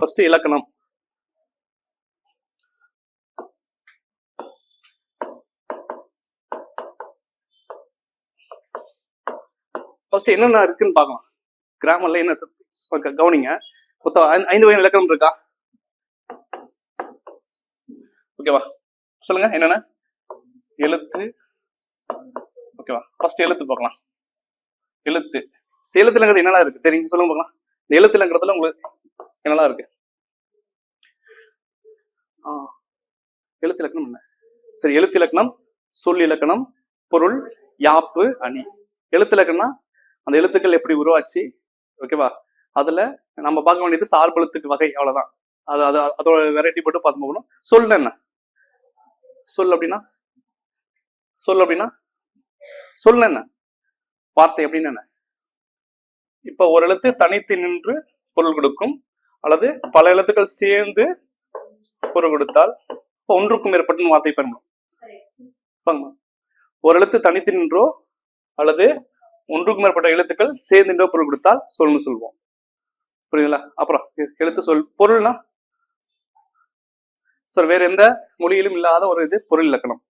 First இலக்கணம். First என்னென்ன இருக்குன்னு பார்க்கலாம். கிராமர்ல என்ன கவனிங்க. மொத்தம் 5 வகை இலக்கணம் இருக்கா? ஓகேவா, சொல்லுங்க என்னென்ன எழுத்து. ஓகேவா, ஃபர்ஸ்ட் எழுத்து பார்க்கலாம். எழுத்து எழுத்துலங்கிறது என்னெல்லாம் இருக்கு தெரியும், சொல்லுங்க பார்க்கலாம். இந்த எழுத்துலங்கிறதுல உங்களுக்கு என்னெல்லாம் இருக்கு? எழுத்து இலக்கணம் என்ன? சரி, எழுத்து இலக்கணம், சொல் இலக்கணம், பொருள், யாப்பு, அணி. எழுத்து இலக்கணம்னா அந்த எழுத்துக்கள் எப்படி உருவாச்சு. ஓகேவா, அதுல நம்ம பார்க்க வேண்டியது சார்பெழுத்துக்கு வகை, அவ்வளவுதான். அது அது அதோட வெரைட்டி போட்டு பார்த்து போகணும். சொல் என்ன? சொல் அப்படின்னா சொல் என்ன? வார்த்தை அப்படின்னு என்ன? இப்ப ஒரு எழுத்து தனித்து நின்று பொருள் கொடுக்கும், அல்லது பல எழுத்துக்கள் சேர்ந்து பொருள் கொடுத்தால் ஒன்றுக்கும் மேற்பட்ட வார்த்தை பயன்படும். ஒரு எழுத்து தனித்து நின்றோ அல்லது ஒன்றுக்கும் மேற்பட்ட எழுத்துக்கள் சேர்ந்து நின்றோ பொருள் கொடுத்தால் சொல்னு சொல்லுவோம். புரியுதுங்களா? அப்புறம் எழுத்து சொல். பொருள்னா சார் வேற எந்த மொழியிலும் இல்லாத ஒரு இது பொருள் இலக்கணம்.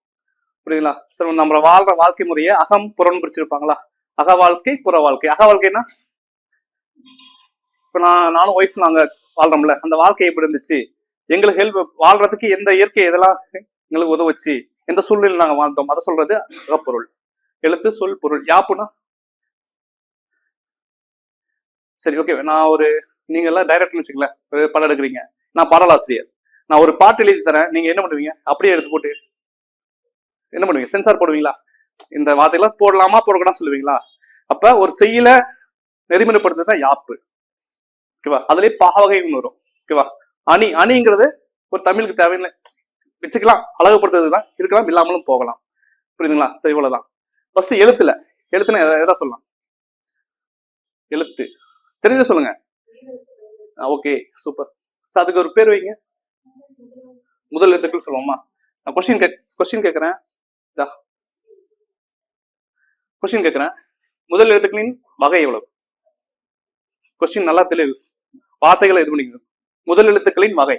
புரியுதுங்களா? சார் நம்ம வாழ்ற வாழ்க்கை முறையை அகம் புறம் பிரிச்சிருப்பாங்களா? அக வாழ்க்கை, புற வாழ்க்கை. அக வாழ்க்கைனா இப்ப நானும் ஒய்ஃப் நாங்க வாழ்றோம்ல, அந்த வாழ்க்கை எப்படி இருந்துச்சு, எங்களுக்கு ஹெல்ப் வாழ்றதுக்கு எந்த இயற்கை இதெல்லாம் எங்களுக்கு உதவுச்சு, எந்த சூழ்நிலை நாங்க வாழ்ந்தோம், அதை சொல்றது அகப்பொருள். எழுத்து சொல் பொருள். யாப்புனா சரி ஓகே, நான் ஒரு நீங்க எல்லாம் டைரக்ட்னு வச்சுக்கல, படம் எடுக்கிறீங்க, நான் பாடலாசிரியர், நான் ஒரு பாட்டு எழுதி தரேன், நீங்க என்ன பண்ணுவீங்க? அப்படியே எடுத்து போட்டு என்ன பண்ணுவீங்க? சென்சார் போடுவீங்களா? இந்த வார்த்தையெல்லாம் போடலாமா போடக்கூடாது சொல்லுவீங்களா? அப்ப ஒரு செய்யல நெறிமுறைப்படுத்துறது தான் யாப்பு. ஓகேவா, அதுலயே பாவகைன்னு வரும். ஓகேவா, அணி. அணிங்கிறது ஒரு தமிழுக்கு தேவையில்லை வச்சுக்கலாம், அழகுபடுத்துறதுதான், இருக்கலாம், இல்லாமலும் போகலாம். புரியுதுங்களா? சரி, இவ்வளவுதான். ஃபர்ஸ்ட் எழுத்துல எதை சொல்லலாம்? எழுத்து தெரிஞ்ச சொல்லுங்க. Okay, super. அதுக்கு ஒரு பேர் வைங்க. முதல் எழுத்துக்கள் சொல்லுவோமா? நான் கொஸ்டின் கேட்கிறேன். முதல் எழுத்துக்களின் வகை எவ்வளவு? கொஸ்டின் நல்லா தெளிவு, வார்த்தைகளை இது பண்ணிக்கணும். முதல் எழுத்துக்களின் வகை.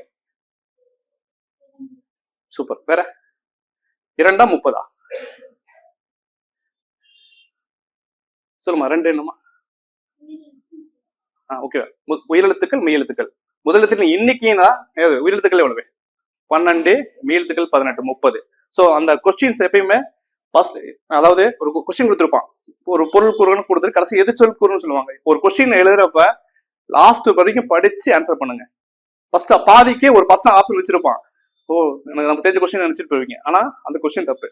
சூப்பர். வேற 2 30 சொல்லுமா? 2 என்னமா? ஓகே. உயிரெழுத்துக்கள், மெய் எழுத்துக்கள். முதல் எழுத்துக்கள் எண்ணிக்கைனா உயிரெழுத்துக்கள் எவ்வளவு? 12, மெய் எழுத்துக்கள் 18, 30. ஸோ அந்த கொஸ்டின்ஸ் எப்பயுமே ஃபர்ஸ்ட், அதாவது ஒரு கொஸ்டின் கொடுத்துருப்பான், ஒரு பொருள் கூறுன்னு கொடுத்துட்டு கடைசி எதிர்ச்சொல் கூறுன்னு சொல்லுவாங்க. ஒரு கொஸ்டின் எழுதுறப்ப லாஸ்ட் வரைக்கும் படிச்சு ஆன்சர் பண்ணுங்க. ஃபர்ஸ்ட் பாதிக்கே ஒரு ஃபர்ஸ்ட் ஆப்ஷன் வச்சிருப்பான். எனக்கு நம்ம தெரிஞ்ச கொஸ்டின் நினைச்சிட்டு போவீங்க, ஆனா அந்த கொஸ்டின் தப்பு.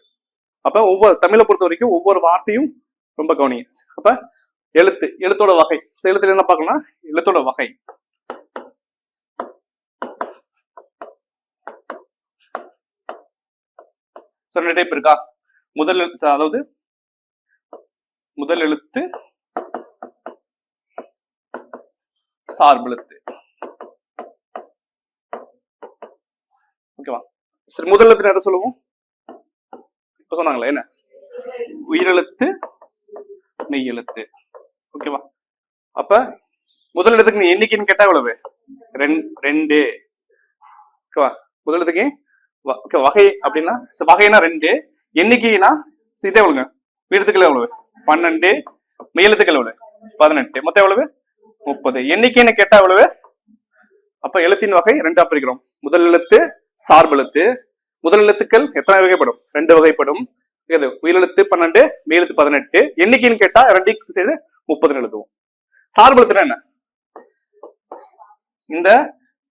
அப்ப ஒவ்வொரு தமிழை பொறுத்த வரைக்கும் ஒவ்வொரு வார்த்தையும் ரொம்ப கவனிங்க. அப்ப எழுத்தோட வகை. எழுத்துல என்ன பார்க்கணும்னா எழுத்தோட வகை. ரெண்டு டைப் இருக்கா? அதாவது முதல் எழுத்து, சார்பெழுத்து. ஓகேவா? சரி, முதல் எழுத்து எதை சொல்லுவோம்? இப்ப சொன்னாங்களே என்ன? உயிரெழுத்து, மெய் எழுத்து. ஓகேவா? அப்ப முதல் எழுத்துக்கு எண்ணிக்கைன்னு கேட்டா எவ்வளவு? 2. ஓகேவா? முதல் எழுத்துக்கு வகை அப்படின்னா வகைனா 2, எண்ணிக்கைனா இதே எவ்வளவுங்க? உயிரெழுத்துக்கள் எவ்வளவு? 12, மெய் எழுத்துக்கள் எவ்வளவு? 18, மொத்தம் எவ்வளவு? 30. எண்ணிக்கைன்னு கேட்டா எவ்வளவு? அப்ப எழுத்தின் வகை 2ஆ பிரிக்கிறோம். முதல் எழுத்து, சார்பெழுத்து. முதல் எழுத்துக்கள் எத்தனை வகைப்படும்? 2 வகைப்படும். உயிரெழுத்து 12, மெய் எழுத்து 18. எண்ணிக்கைன்னு கேட்டா 2 செய்து 30 எழுதுவோம். சார்பெழுத்துனா என்ன? இந்த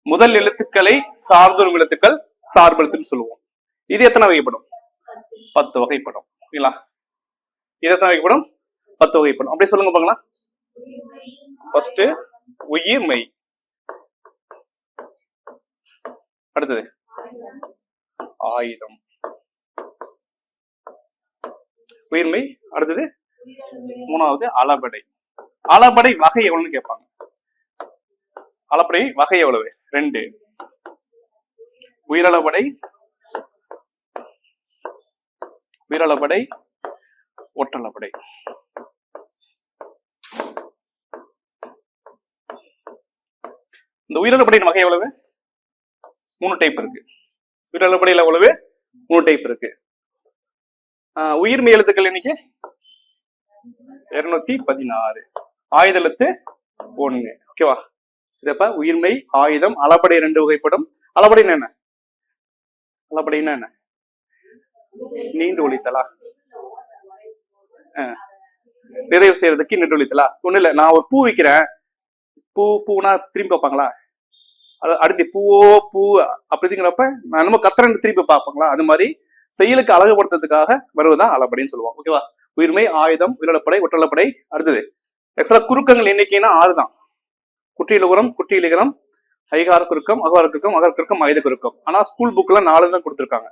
முதல் எழுத்துக்களை சார்ந்தொரு எழுத்துக்கள் சார்பெழுத்துன்னு சொல்லுவோம். இது எத்தனை வகைப்படும்? 10 வகைப்படும். இது எத்தனை வகைப்படும்? 10 வகைப்படும். அப்படியே சொல்லுங்க பார்க்கலாம். ஃபர்ஸ்ட் உயிர் மெய், அடுத்தது ஆயுதம், உயிர்மெய், அடுத்தது 3வது அளபடை. அளபடை வகை எவ்வளவுன்னு கேட்பாங்க. அளபடை வகை எவ்வளவு? 2. உயிரளபடை, ஒற்றளபடை. இந்த உயிரிழப்படையின் வகை எவ்வளவு? 3 டைப் இருக்கு. உயிரிழப்படையில எவ்வளவு? 3 டைப் இருக்கு. உயிர்மெய் எழுத்துக்கள் எண்ணிக்கை 216. ஆயுத எழுத்து 1. ஓகேவா? சிறப்பா உயிர்மெய், ஆயுதம், அளபடை 2 வகைப்படும். அளபடைன்னா என்ன? அளபடைன்னா என்ன? நீண்டு ஒழித்தலா? நிறைவு செய்யறதுக்கு நின்று ஒழித்தலா? ஒண்ணு இல்ல, நான் ஒரு பூ விற்கிறேன், பூனா திரும்பி பார்ப்பாங்களா? அடுத்து பூவோ பூ அப்படிங்கிறப்ப நான் நம்ம கத்திரன்னு திருப்பி பார்ப்பாங்களா? அது மாதிரி செயலுக்கு அழகுபடுத்துறதுக்காக வருவதான் அளபடின்னு சொல்லுவோம். ஓகேவா? உயிர்மை, ஆயுதம், உயிரிழப்படை, ஒற்றளப்படை. அடுத்தது ஆக்சுவலா குறுக்கங்கள் எண்ணிக்கைன்னா 6 தான். குற்றியலுகரம், குற்றியலிகரம், ஐகார குறுக்கம், அகார குறுக்கம், அகர குறுக்கம், ஆயுத குறுக்கம். ஆனா ஸ்கூல் புக்ல 4 தான் கொடுத்துருக்காங்க.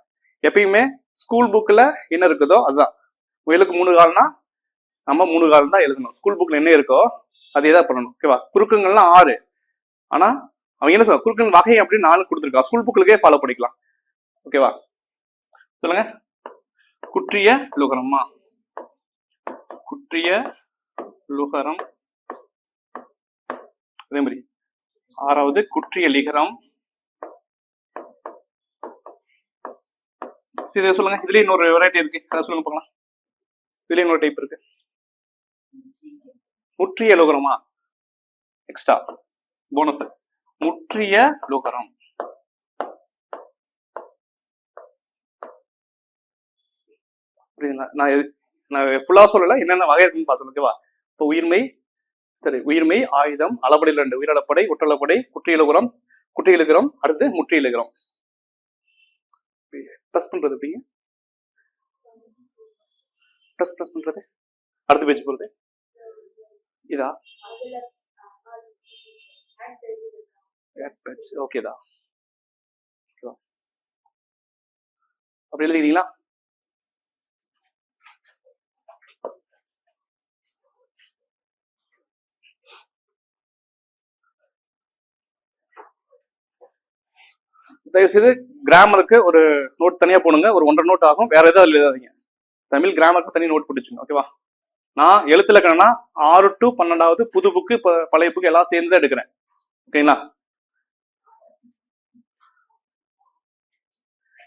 எப்பயுமே ஸ்கூல் புக்ல என்ன இருக்குதோ அதுதான். முயலுக்கு 3 கால்னா நம்ம 3 கால் தான் எழுதணும். ஸ்கூல் புக்ல என்ன இருக்கோ அதே தான் பண்ணணும். ஓகேவா? குறுக்கங்கள்லாம் 6. ஆனா அவங்க என்ன சொல்ல, குறுக்கங்கள் வகை அப்படின்னு 4 கொடுத்துருக்கா. ஸ்கூல் புக்லக்கே ஃபாலோ பண்ணிக்கலாம். ஓகேவா? சொல்லுங்க. குற்றிய லுகரமா? குற்றிய லுகரம். அதே மாதிரி 6வது குற்றிய லிகரம். இதை சொல்லுங்க. இதுல இன்னொரு வெரைட்டி இருக்கு, அதை சொல்லுங்க பார்க்கலாம். இதுல இன்னொரு டைப் இருக்கு. முற்றிய லுகரமா? Extra bonus. முற்றிய லுகரம். நான் ஃபுல்லா சொல்லல, என்னென்ன வகை இருக்குன்னு பாசம். ஓகேவா? இப்போ உயிர்மை, சரி, உயிர்மை, ஆயுதம், அளபடை 2, உயிரிழப்படை, ஒற்றளப்படை, குற்றியலுகரம், குற்றியலுகரம், அடுத்து முற்றியலுகரம். ப்ளஸ் பண்றது எப்படிங்க? ப்ளஸ் பண்றது அடுத்த பேஜ் போறது இதா? ஓகேதா? அப்படி எழுதிக்கிறீங்களா? தயவு செய்து கிராமருக்கு ஒரு நோட் தனியா போடுங்க. ஒரு 1.5 நோட் ஆகும். வேற எதாவது எழுதாதீங்க. தமிழ் கிராமருக்கு தனி நோட் பிடிச்சுங்க. ஓகேவா? நான் எழுத்துல இருக்கேன்னா 6 to 12வது புது புக்கு பழைய புக்கு எல்லாம் சேர்ந்து தான் எடுக்கிறேன். ஓகேங்களா?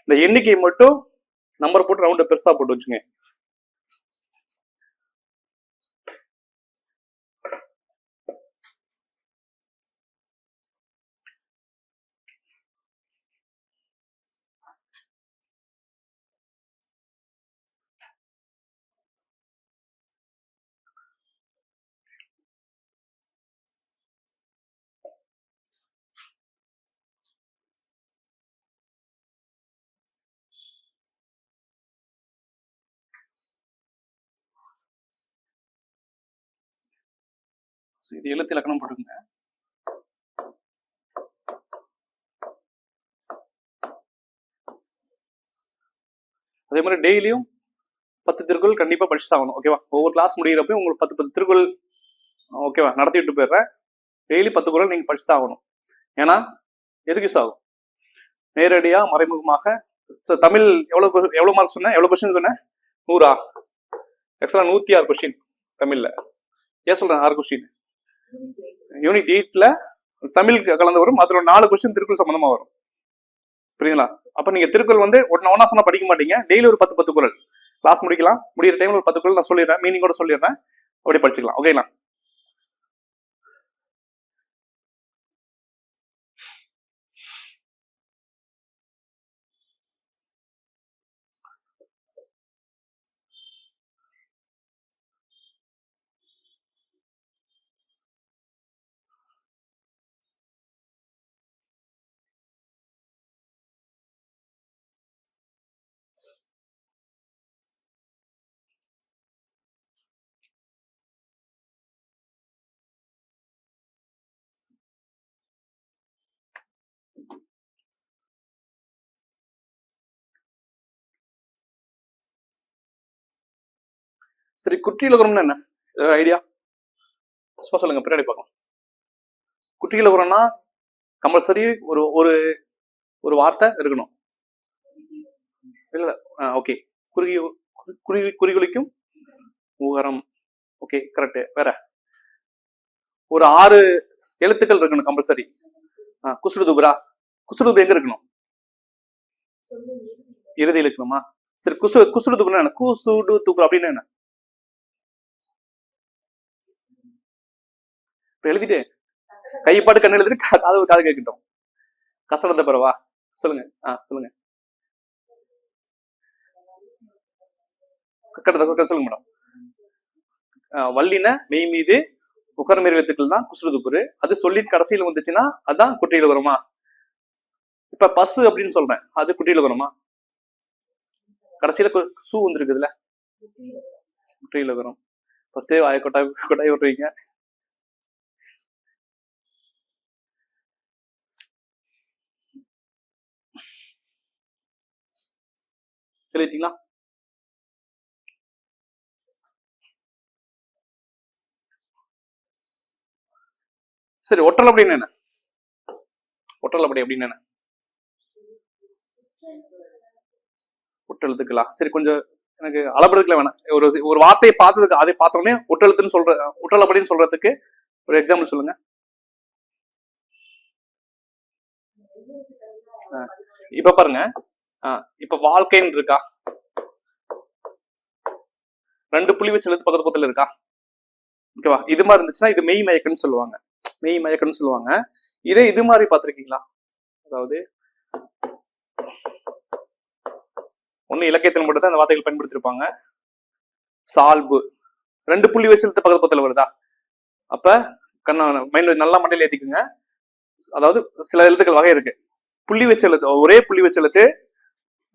இந்த எண்ணிக்கை மட்டும் நம்பர் போட்டு ரவுண்ட் பெருசா போட்டு வச்சுங்க. இது எழுத்து இலக்கணம் போட்டுங்க. அதே மாதிரி டெய்லியும் 10 திருக்குறள் கண்டிப்பா படிச்சுதான் ஆகணும். ஓகேவா? ஒவ்வொரு கிளாஸ் முடிகிறப்ப உங்களுக்கு 10 திருக்குறள் ஓகேவா நடத்திட்டு போயிடுறேன். டெய்லி 10 குறள் நீங்க படிச்சுதான் ஆகணும். ஏன்னா எதுக்கு யூஸ் ஆகும்? நேரடியா மறைமுகமாக. தமிழ் எவ்வளவு மார்க் சொன்னேன்? எவ்வளவு கொஸ்டின் சொன்னேன்? 100. ஆக்சுவலா 106 கொஸ்டின் தமிழ்ல. ஏன் சொல்றேன் 6 கொஸ்டின்? யூனிட் 8ல தமிழ் கலந்து வரும். அதுல 4 கொஸ்டின் திருக்குறள் சம்பந்தமா வரும். புரியுங்களா? அப்ப நீங்க திருக்குறள் ஒன்னா சொன்னா படிக்க மாட்டீங்க. டெய்லி ஒரு 10 குறள் கிளாஸ் முடிக்கலாம். முடிகிற டைம்ல ஒரு 10 குறள் நான் சொல்லிடுறேன், மீனிங் கூட சொல்லிடுறேன், அப்படி படிச்சுக்கலாம். ஓகேங்களா? சரி, குற்றியலுகரம்னு என்ன ஐடியா? சும்மா சொல்லுங்க, பின்னாடி பார்க்கலாம். குற்றியலுகரம்னா கம்பல்சரி ஒரு ஒரு வார்த்தை இருக்கணும். இல்ல ஓகே. குறிகுலிக்கும் உகரம். Okay, correct. வேற ஒரு 6 எழுத்துக்கள் இருக்கணும் கம்பல்சரி. குசுடு துபுரா. குசுடு துபு எங்க இருக்கணும்? இறுதியில் இருக்கணுமா? சரி, குசுடு துபுரா என்ன? குசுடு துபுரா அப்படின்னு என்ன? இப்ப எழுதிட்டு கைப்பாடு கண்ணு எழுதிட்டு காது கேட்கட்டும். கசடத்த பரவா சொல்லுங்க. சொல்லுங்க. சொல்லுங்க மேடம். வல்லின மெய் மீது உகர்மீர் எழுத்துக்கள் தான் குசுடு துபுரு. அது சொல்லிட்டு கடைசியில வந்துச்சுன்னா அதான் குட்டியில வருமா? இப்ப பசு அப்படின்னு சொல்றேன், அது குட்டியில வருமா? கடைசியில சூ வந்துருக்குதுல்ல, குட்டியில வரும். ஃபர்ஸ்டே கொட்டாய் விட்டுறீங்க. எழுதிட்டீங்களா? சரி, ஒற்றல் அப்படின்னு என்ன? ஒற்றல் அப்படி அப்படின்னு என்ன? ஒற்றெழுத்துக்களா? சரி, கொஞ்சம் எனக்கு அளபெடுக்கல வேணாம். ஒரு வார்த்தையை பார்த்ததுக்கு அதை பார்த்தோன்னே ஒற்றெழுத்துன்னு சொல்ற, ஒற்றல் அப்படின்னு சொல்றதுக்கு ஒரு எக்ஸாம்பிள் சொல்லுங்க. இப்ப பாருங்க, இப்ப வாழ்க்கைன்னு இருக்கா? 2 புள்ளி வச்சு எழுத்து பக்கத்து பக்கத்துல இருக்கா? ஓகேவா? இது மாதிரி இருந்துச்சுன்னா இது மெய் மயக்கம்னு சொல்லுவாங்க. மெய் மயக்கம்னு சொல்லுவாங்க. இதே இது மாதிரி பார்த்திருக்கீங்களா? அதாவது ஒண்ணு இலக்கியத்தில் மட்டும் தான் அந்த வார்த்தைகள் பயன்படுத்திருப்பாங்க. சால்பு 2 புள்ளி வச்சு எழுத்து பக்கத்து பக்கத்துல வருதா? அப்ப நல்லா மண்டையில ஏத்திக்குங்க. அதாவது சில எழுத்துக்கள் வகை இருக்கு. புள்ளி வச்ச எழுத்து, ஒரே புள்ளி வச்ச எழுத்து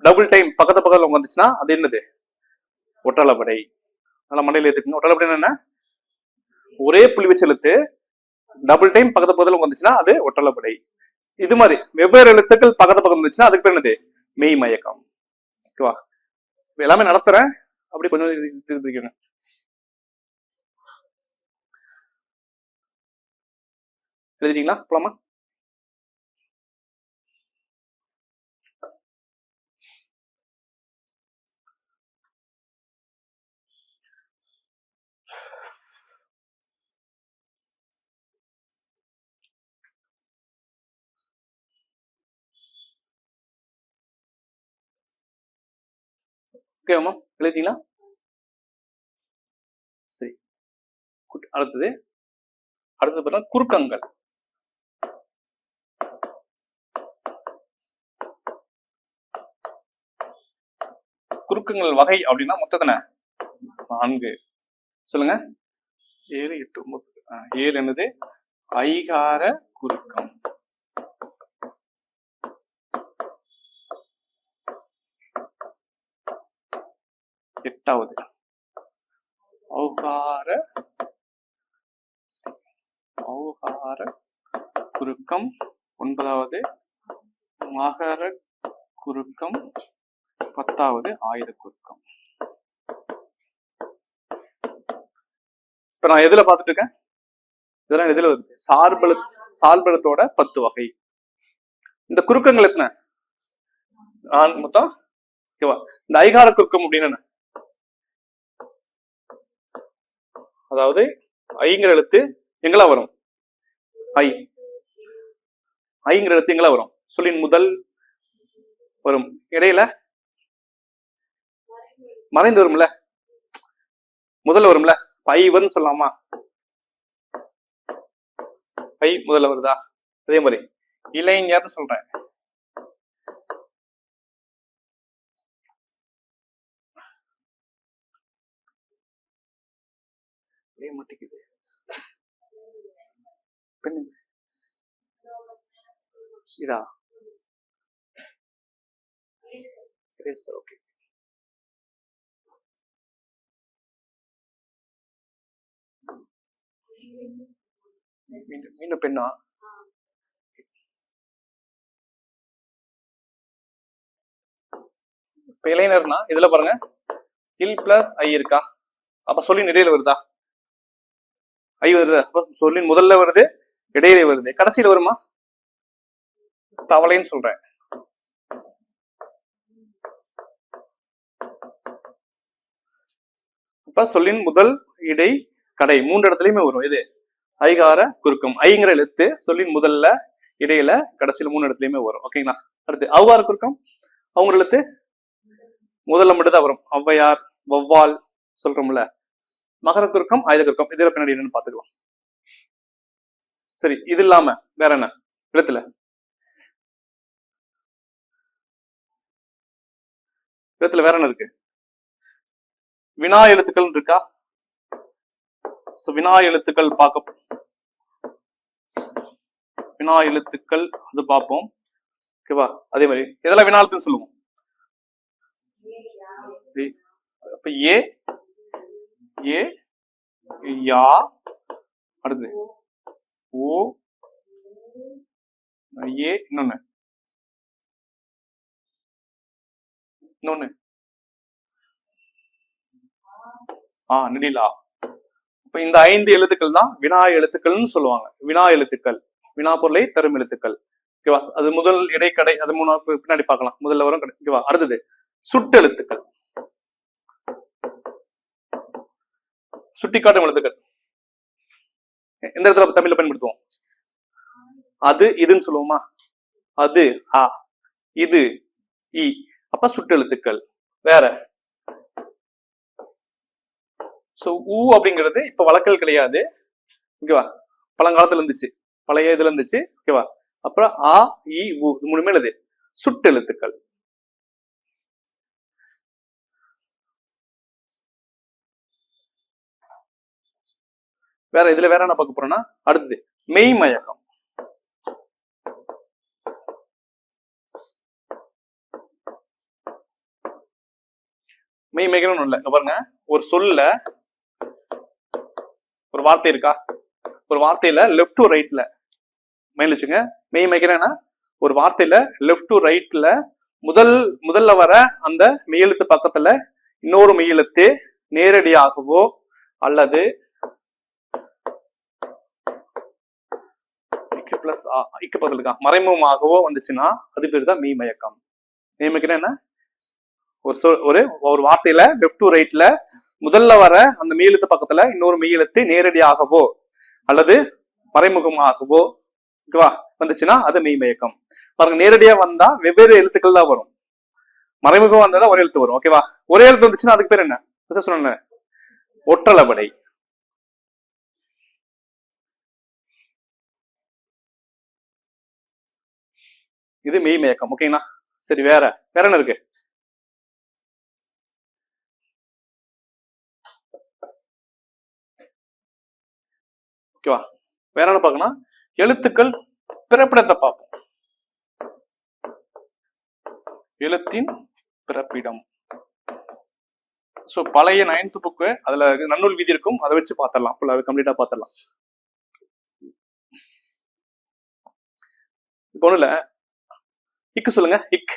டபுள் டைம் பக்கத்து பக்கத்துல வந்துச்சுன்னா அது என்னது? ஒற்றளபடை. நல்லா மண்டையில ஏத்துக்குங்க. ஒற்றளபடை என்ன? ஒரே புள்ளி வச்ச எழுத்து டபுள் டைம் பக்கத்து பக்கத்துல வந்துச்சுன்னா அது ஒற்றளபடை. இது மாதிரி வெவ்வேறு எழுத்துக்கள் பக்கத்து பக்கம் வந்துச்சுன்னா அதுக்கு பேர் என்னது? மெய் மயக்கம். ஓகேவா? எல்லாமே நடத்துறேன், அப்படி கொஞ்சம் இது பிடிக்கணும். எழுதிட்டீங்களா? போலாமா? ஓகேவாமா? எழுதிட்டீங்களா? சரி, அடுத்தது பார்த்தா குறுக்கங்கள். குறுக்கங்கள் வகை அப்படின்னா மொத்தத்தின 4. சொல்லுங்க. 7, 8, 9. 7 என்னது? ஐகார குறுக்கம். 8வது ஔகார குறுக்கம். 9வது மகர குறுக்கம். 10வது ஆயுத குறுக்கம். இப்ப நான் எதுல பாத்துட்டு இருக்கேன்? இதெல்லாம் எதுல வருது? சார்பெழுத்தோட 10 வகை. இந்த குறுக்கங்கள் எத்தனை? மொத்தம். ஓகேவா? இந்த ஐகார குறுக்கம் அப்படின்னு என்ன? அதாவது ஐங்கிற எழுத்து எங்கெல்லாம் வரும்? ஐங்கிற எழுத்து எங்கெல்லாம் வரும்? சொல்லின் முதல் வரும், இடையில மறைந்து வரும்ல, முதல்ல வரும்ல. ஐவர்னு சொல்லலாமா? ஐ முதல்ல வருதா? அதே மாதிரி இளைஞர்னு சொல்றேன். மாட்டேங்குது. இதா ஓகே. மீண்டும் பெண்ணா? இப்ப இளைஞர்னா இதுல பாருங்க, இல் பிளஸ் ஐ இருக்கா? அப்ப சொல்லின் இடையில வருதா? ஐ வருது. சொல்லின் முதல்ல வருது, இடையில வருது, கடைசியில வருமா? தவளைன்னு சொல்றேன். இப்ப சொல்லின் முதல், இடை, கடை 3 இடத்துலயுமே வரும். இது ஐகார குறுக்கம். ஐங்கிற எழுத்து சொல்லின் முதல்ல, இடையில கடைசியில 3 இடத்துலயுமே வரும். ஓகேங்களா? அடுத்து அவ்வாறு குறுக்கம் அவங்க எழுத்து முதல்ல மட்டும் தான் வரும். ஔவையார், வௌவால் சொல்றோம்ல. மகர குறுக்கம், ஆயுத குறுக்கம் இதுல பின்னாடி என்னன்னு பாத்துக்கலாம். சரி, இது இல்லாம வேற என்ன எழுத்துல வேற என்ன இருக்கு? வினா எழுத்துக்கள் இருக்கா? வினா எழுத்துக்கள் பார்க்க வினா எழுத்துக்கள் அது பார்ப்போம். ஓகேவா? அதே மாதிரி இதெல்லாம் வினா எழுத்துன்னு சொல்லுவோம். அப்ப ஏ ஏ யா, அடுத்து ஓ ஏ, இன்னொன்னு நெடிலா. இப்ப இந்த 5 எழுத்துக்கள் தான் வினா எழுத்துக்கள்னு சொல்லுவாங்க. வினா எழுத்துக்கள், வினா பொருளை தரும் எழுத்துக்கள். ஓகேவா? அது முதல் இடைக்கடை, அது 3 பின்னாடி பார்க்கலாம். முதல்ல வரும். ஓகேவா? அடுத்தது சுட்டெழுத்துக்கள், சுட்டி காட்டும் எழுத்துக்கள். எந்த இடத்துல தமிழ்ல பயன்படுத்துவோம்? அது இதுன்னு சொல்லுவோமா? அது ஆ, இது இ. அப்ப சுட்டெழுத்துக்கள். வேற ஊ அப்படிங்கிறது இப்ப வழக்கல் கிடையாது. ஓகேவா? பழங்காலத்துல இருந்துச்சு, பழைய இதுல இருந்துச்சு. ஓகேவா? அப்புறம் ஆ இ உ இது 3 எழுது சுட்டெழுத்துக்கள். வேற இதுல வேற என்ன பார்க்க போறோம்னா, அடுத்தது மெய்மயக்கம். மெய்மயக்கம் இல்ல, பாருங்க. ஒரு சொல்ல ஒரு வார்த்தை இருக்கா? ஒரு வார்த்தையில லெஃப்ட் டு ரைட்ல மைண்ட் வச்சுங்க. மெய்மயக்கம்னா ஒரு வார்த்தையில லெஃப்ட் டு ரைட்ல முதல்ல வர அந்த மெய்யெழுத்து பக்கத்துல இன்னொரு மெய்யெழுத்து நேரடியாகவோ அல்லது மறைமுகமாகவோ வந்துச்சுன்னா அது பேர் தான் மெய்மயக்கம். மெய்மயக்கம் என்ன? ஒரு வார்த்தையில லெஃப்ட் டு ரைட்ல முதல்ல வர அந்த மெய்யெழுத்து பக்கத்துல இன்னொரு மெய்யெழுத்து நேரடியாகவோ அல்லது மறைமுகமாகவோ வந்துச்சுன்னா அது மெய்மயக்கம். பாருங்க, நேரடியா வந்தா வெவ்வேறு எழுத்துக்கள் தான் வரும். மறைமுகம் வந்தா ஒரே எழுத்து வரும். ஓகேவா? ஒரே எழுத்து வந்துச்சுன்னா அதுக்கு பேர் என்ன சொன்ன? ஒற்றளபடை. இது மெய்மயக்கம். ஓகேங்களா? சரி, வேற என்ன இருக்கு? ஓகேவா? வேற என்ன பார்க்கணும்? எழுத்துக்கள் பிறப்பிடத்தை பார்ப்போம். எழுத்தின் பிறப்பிடம். பழைய 9th புக்கு அதுல நன்னூல் விதி இருக்கும், அதை வச்சு பார்த்திடலாம். ஃபுல்லாவே கம்ப்ளீட்டா பார்த்திடலாம். இப்போ ஒண்ணு இல்ல, இக்கு சொல்லுங்க. இக்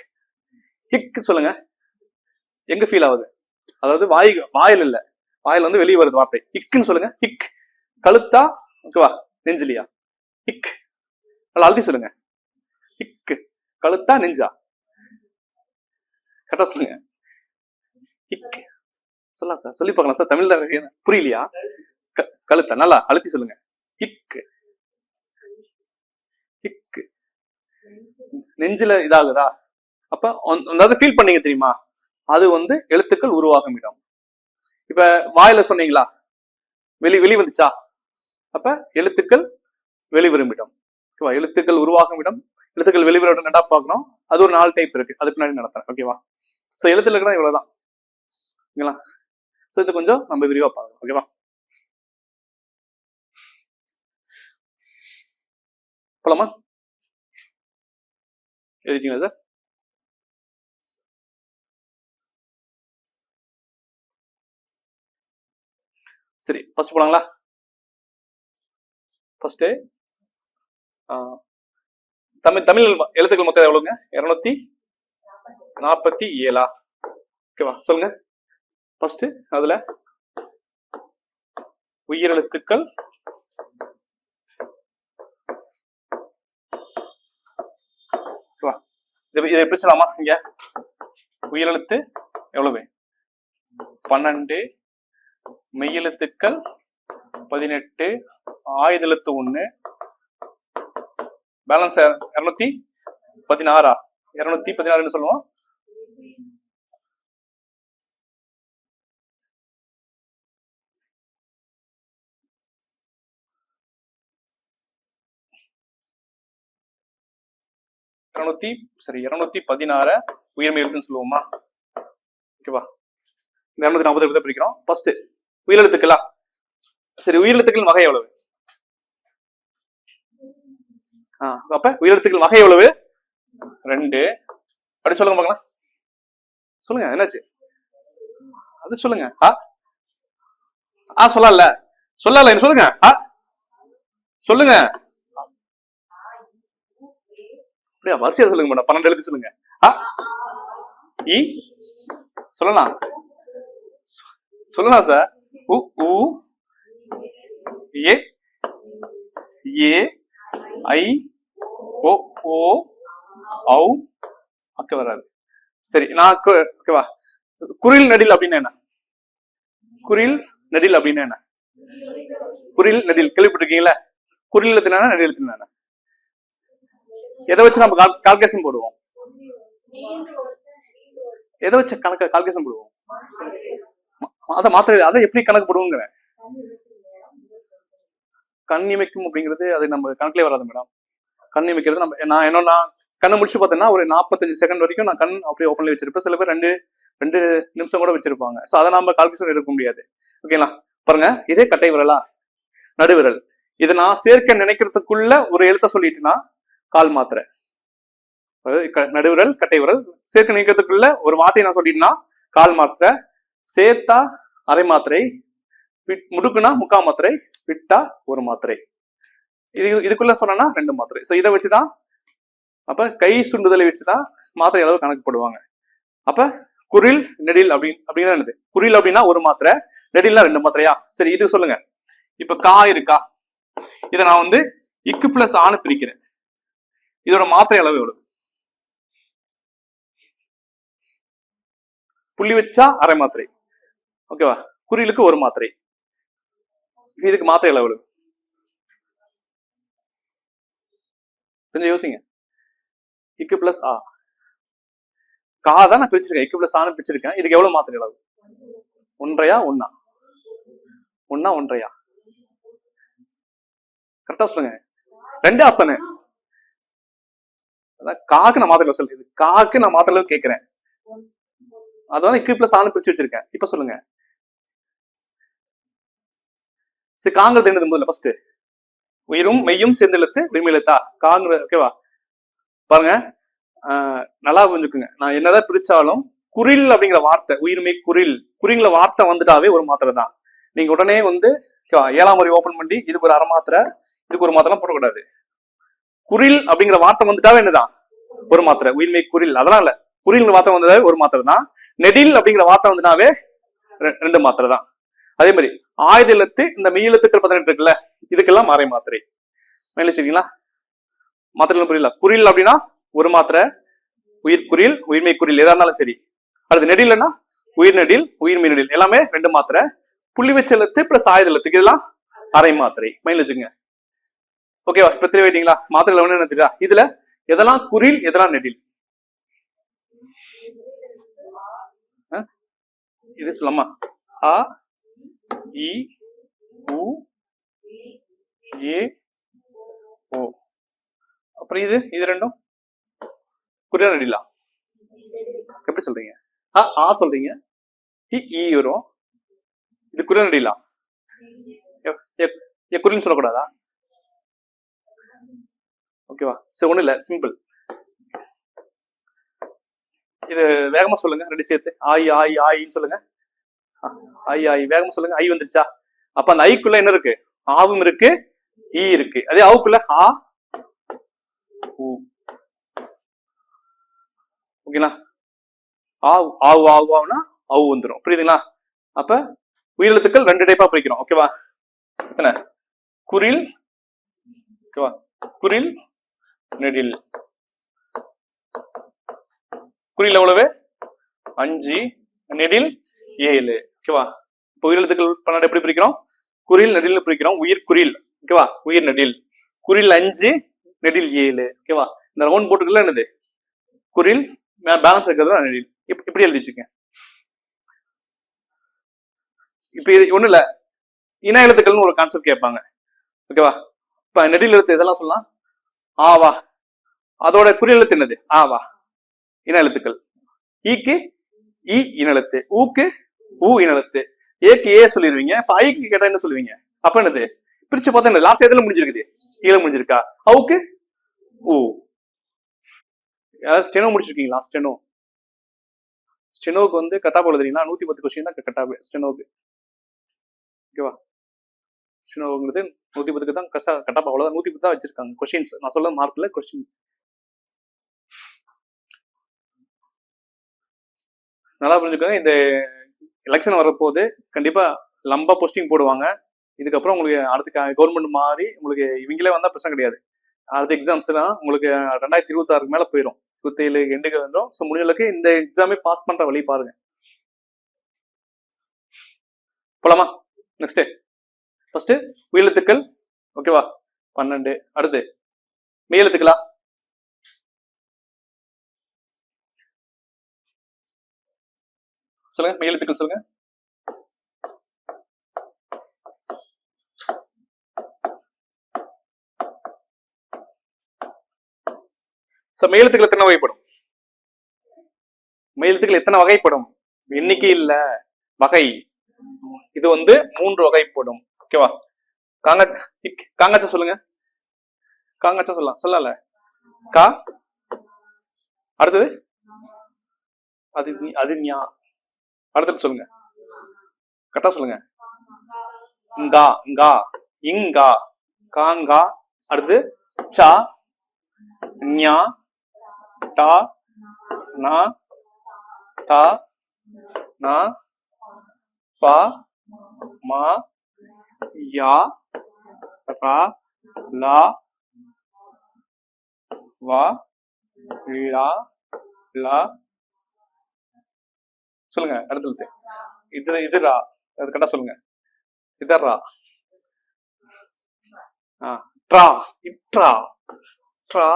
சொல்லுங்க. எங்க ஃபீல் ஆகுது? அதாவது வாயில் இல்ல, வாயில் வந்து வெளியே வருது வார்த்தை. இக்குன்னு சொல்லுங்க. இக் கழுத்தா, ஓகேவா, நெஞ்சிலியா? இக் நல்லா அழுத்தி சொல்லுங்க. இக்கு கழுத்தா நெஞ்சா? கரெக்டா சொல்லுங்க. இக் சொல்லலாம் சார், சொல்லி பார்க்கலாம் சார். தமிழ் தான் புரியலையா? கழுத்தா நல்லா அழுத்தி சொல்லுங்க. இக்கு இக்கு நெஞ்சில இதாகுதா? அப்ப அதாவது ஃபீல் பண்ணீங்க தெரியுமா? அது வந்து எழுத்துக்கள் உருவாகும் இடம். இப்ப வாயில சொன்னீங்களா, வெளி வந்துச்சா? அப்ப எழுத்துக்கள் வெளிவரும் இடம். ஓகேவா? எழுத்துக்கள் உருவாகும் இடம், எழுத்துக்கள் வெளிவரும் இடம் ரெண்டா பார்க்கணும். அது ஒரு 4 டைப் இருக்கு, அது பின்னாடி நடத்துறேன். ஓகேவா? சோ எழுத்துல இருக்கா இவ்வளவுதான். ஓகேங்களா? சோ இது கொஞ்சம் நம்ம விரிவா பார்க்கலாம். ஓகேவா? போலாமா? எழுதிட்டீங்களா சார்? சரி, ஃபர்ஸ்ட் போலாங்களா? ஃபர்ஸ்ட் தமிழ் எழுத்துக்கள் மொத்தம் எவ்வளவுங்க? 247. ஓகேவா? சொல்லுங்க. ஃபர்ஸ்ட் அதுல உயிரெழுத்துக்கள் இதை பிரிச்சலாமா? இங்க உயிரெழுத்து எவ்வளவு? 12, மெய்யெழுத்துக்கள் 18, ஆயுதெழுத்து 1, பேலன்ஸ் 216 216 சொல்லுவோம். சரி 216 உயிர்மெய் எழுத்துன்னு சொல்லுவோமா? ஓகேவா? இந்த 240 பிரிக்கிறோம். ஃபர்ஸ்ட் உயிரெழுத்துக்களா? சரி, உயிரெழுத்துக்கள் வகை எவ்வளவு? அப்ப உயிரெழுத்துக்கள் வகை எவ்வளவு? 2. அப்படி சொல்லுங்க பார்க்கலாம். சொல்லுங்க, என்னாச்சு? அது சொல்லுங்க. சொல்லல சொல்லுங்க. சொல்லுங்க அப்படியா? வரிசையா சொல்லுங்க மேடம். 12 எழுதி சொல்லுங்க. இ சொல்லலாம் சார். உ உ ஏ ஏ ஐ ஓ ஓ ஔ அக்க வராது. சரி, நான் ஓகேவா? குரில் நெடில் அப்படின்னா என்ன? குரில் நெடில் அப்படின்னா என்ன? குரில் நெடில் கேள்விப்பட்டிருக்கீங்களா? குரில் எழுத்துனா நெடில் எழுத்துனா எதை வச்சு நம்ம கால்குலேஷன் போடுவோம்? எதை வச்சு கணக்கு கால்குலேஷன் போடுவோம்? அதை மாத்திர அதை எப்படி கணக்கு போடுவோங்கிற கண் இமைக்கும் அப்படிங்கிறது அது நம்ம கணக்குலேயே வராது மேடம். கண் இமைக்கிறது நான் என்னன்னா கண்ணை முடிச்சு பார்த்தேன்னா ஒரு 45 செகண்ட் வரைக்கும் நான் கண் அப்படியே ஓப்பன்ல வச்சிருப்பேன். சில பேர் 2 நிமிஷம் கூட வச்சிருப்பாங்க. ஸோ அதை நம்ம கால்குலேஷன் எடுக்க முடியாது. ஓகேங்களா? பாருங்க, இதே கட்டை விரலா நடுவிரல். இதை நான் சேர்க்க நினைக்கிறதுக்குள்ள ஒரு எழுத்த சொல்லிட்டுனா கால் மாத்திரை. நடுவிரல் கட்டை விரல் சேர்க்க நினைக்கிறதுக்குள்ள ஒரு வார்த்தையை நான் சொல்லிட்டுனா கால் மாத்திரை. சேர்த்தா அரை மாத்திரை, முடுக்குனா முக்கால் மாத்திரை, விட்டா ஒரு மாத்திரை. இதுக்குள்ள சொன்னா 2 மாத்திரை. ஸோ இதை வச்சுதான் அப்ப கை சுண்டுதலை வச்சுதான் மாத்திரை அளவு கணக்கு போடுவாங்க. அப்ப குரில் நெடில் அப்படின்னா என்னது? குரில் அப்படின்னா ஒரு மாத்திரை, நெடில்னா 2 மாத்திரையா? சரி, இது சொல்லுங்க. இப்ப கா இருக்கா? இதை நான் இக்கு பிளஸ் ஆனு பிரிக்கிறேன். இதோட மாத்திரை அளவு எவ்வளவு? புள்ளி வச்சா அரை மாத்திரை. ஓகேவா? குறிலுக்கு ஒரு மாத்திரை. இதுக்கு மாத்திரை அளவு எவ்வளவு? கொஞ்சம் யோசிங்க. இக்கு பிளஸ் ஆ, கா தான் நான் பிரிச்சிருக்கேன். இக்கு பிளஸ் ஆனு பிரிச்சிருக்கேன். இதுக்கு எவ்வளவு மாத்திரை அளவு? 1.5 ஒண்ணா? 1.5 கரெக்டா சொல்லுங்க. 2 ஆப்ஷனு. காக்கு நான் மாத்திரை சொல்லுது. காக்கு நான் மாத்திரை அளவு கேட்கிறேன். அதான் இக்கு பிளஸ் ஆனு பிரிச்சு வச்சிருக்கேன். இப்ப சொல்லுங்க. சரி, காங்கிறது என்னது முதல்ல? ஃபர்ஸ்ட் உயிரும் மெய்யும் சேர்ந்த எழுத்து உயிர்மெய் எழுத்தா? காங்கிற. ஓகேவா? பாருங்க, நல்லா புரிஞ்சுக்குங்க. நான் என்னதான் பிரிச்சாலும் குரில் அப்படிங்கிற வார்த்தை, உயிர்மெய் குரில், குறிங்கிற வார்த்தை வந்துட்டாவே ஒரு மாத்திரை தான். நீங்க உடனே 7ஆம் முறை ஓபன் பண்ணி இதுக்கு ஒரு அரை மாத்திரை, இதுக்கு ஒரு மாத்திரை போடக்கூடாது. குரில் அப்படிங்கிற வார்த்தை வந்துட்டாவே என்னதான்? ஒரு மாத்திரை. உயிர்மெய் குரில். அதனால குறிங்கிற வார்த்தை வந்ததாவே ஒரு மாத்திரை தான். நெடில் அப்படிங்கிற வார்த்தை வந்துனாவே 2 மாத்திரை தான். அதே மாதிரி ஆயுத எழுத்து, இந்த மெய் எழுத்துக்கள் 18 இருக்குல்ல, இதுக்கெல்லாம் அரை மாத்திரை. சரிங்களா? மாத்திரை புரியல. குறில் அப்படின்னா ஒரு மாத்திரை, உயிர் குறில், உயிர்மெய் குறில் எதா இருந்தாலும் சரி. அடுத்து நெடில்னா உயிர் நெடில், உயிர்மெய் நெடில் எல்லாமே 2 மாத்திரை. புள்ளி வச்ச எழுத்து பிளஸ் ஆயுத எழுத்துக்கு இதெல்லாம் அரை மாத்திரை. மைண்ட்ல வச்சுங்க. ஓகேவா? இப்ப தெளிவாயிட்டீங்களா? மாத்திரை என்ன தெரியுதா? இதுல எதெல்லாம் குறில், எதெல்லாம் நெடில்? இது சொல்லலாமா? ஆ இ உ ஏ ஓ. அப்புறம் இது ரெண்டும் குறியா நெடிலா? எப்படி சொல்றீங்க? ஆ சொல்றீங்க, இ வரும். இது குறியா நெடிலா? குறின்னு சொல்லக்கூடாதா? ஓகேவா? சரி, ஒண்ணு இல்ல, சிம்பிள். இது வேகமா சொல்லுங்க, 2 சேர்த்து. ஆய் ஆய் ஆயின்னு சொல்லுங்க. ஐ ஆய் வேகமா சொல்லுங்க. ஐ வந்துருச்சா? அப்ப அந்த ஐக்குள்ள என்ன இருக்கு? ஆவும் இருக்கு, ஈ இருக்கு. அதே ஆவுக்குள்ள ஆ ஊ. ஓகேங்களா? ஆவு ஆவுனா அவு வந்துடும். புரியுதுங்களா? அப்ப உயிரெழுத்துக்கள் 2 டைப்பா பிரிக்கிறோம். ஓகேவா? எத்தனை? குரில், ஓகேவா? குரில் நெடில். குறில் எவ்வளவு? 5, நெடில் 7. ஓகேவா? இப்போ உயிரெழுத்துக்கள் 12 எப்படி பிரிக்கிறோம்? குறில் நெடில் பிரிக்கிறோம். உயிர் குறில், ஓகேவா? உயிர் நெடில். குறில் 5, நெடில் 7. ஓகேவா? இந்த ரவுண்ட் போட்டுக்கல என்னது குறில், பேலன்ஸ் இருக்கிறது நெடில். இப்படி எழுதி வச்சுக்கேன். இப்ப இது ஒண்ணு இல்ல, இன எழுத்துக்கள்னு ஒரு கான்செப்ட் கேட்பாங்க. ஓகேவா? இப்ப நெடில் எழுத்து இதெல்லாம் சொல்லலாம். ஆவா, அதோட குறி எழுத்து என்னது? ஆவா, இன எழுத்துக்கள். ஈக்கு இ இனெழுத்து, ஊக்கு ஊ இனெழுத்து, ஏக்கு ஏ சொல்லிடுவீங்க. இப்ப ஐக்கு கேட்டா என்ன சொல்லுவீங்க? அப்ப என்னது பிரிச்சு பார்த்தா என்ன லாஸ்ட் எதுல முடிஞ்சிருக்குது? ஈல முடிஞ்சிருக்கா? அவுக்கு ஊ. யாராவது ஸ்டெனோ முடிச்சிருக்கீங்களா? ஸ்டெனோவுக்கு வந்து கட்டாப் எழுதுறீங்கன்னா 110 கொஸ்டின் தான் கட்டாப் ஸ்டெனோவுக்கு. ஓகேவா? ஸ்டெனோங்கிறது 110க்கு தான் கட்டாப், அவ்வளவுதான். 110 தான் வச்சிருக்காங்க கொஸ்டின்ஸ். நான் சொல்ல மார்க்ல கொஸ்டின். நல்லா புரிஞ்சுக்கோங்க. இந்த எலெக்ஷன் வரப்போது கண்டிப்பா லம்பா போஸ்டிங் போடுவாங்க. இதுக்கப்புறம் உங்களுக்கு அடுத்த கவர்மெண்ட் மாறி உங்களுக்கு இவங்களே வந்தா பிரச்சனை கிடையாது. அடுத்த எக்ஸாம்ஸ் எல்லாம் உங்களுக்கு 2026 மேல போயிடும். 27 எண்டுக்கு வந்துடும். ஸோ முடிஞ்ச அளவுக்கு இந்த எக்ஸாமே பாஸ் பண்ற வழி பாருங்க. போலாமா? நெக்ஸ்ட் ஃபர்ஸ்ட் உயிரெழுத்துக்கள். ஓகேவா? 12. அடுத்து மெய்யெழுத்துக்களா? சொல்லுங்க, மெய்யெழுத்துக்கள் சொல்லுங்க. மெய்யெழுத்துக்கள் எத்தனை வகைப்படும்? மெய்யெழுத்துக்கள் எத்தனை வகைப்படும்? எண்ணிக்கை இல்ல, வகை. இது வந்து 3 வகைப்படும். ஓகேவா? காங்கச்ச சொல்லுங்க. காங்கச்ச சொல்லல. கா, அடுத்தது அது அது ஞா. அடுத்தது சொல்லுங்க, கரெக்டா சொல்லுங்க. ngா, ngா, இங்கா, காங்கா. அடுத்து சா, ஞா, டா, நா, தா, நா, பா, மா, யா, ரா, லா, வா, லா, லா. சொல்லுங்க அடுத்தது. இது ரா. அது கரெக்டா சொல்லுங்க. இதர்ரா. ட்ரா, இட்ரா, ட்ரா,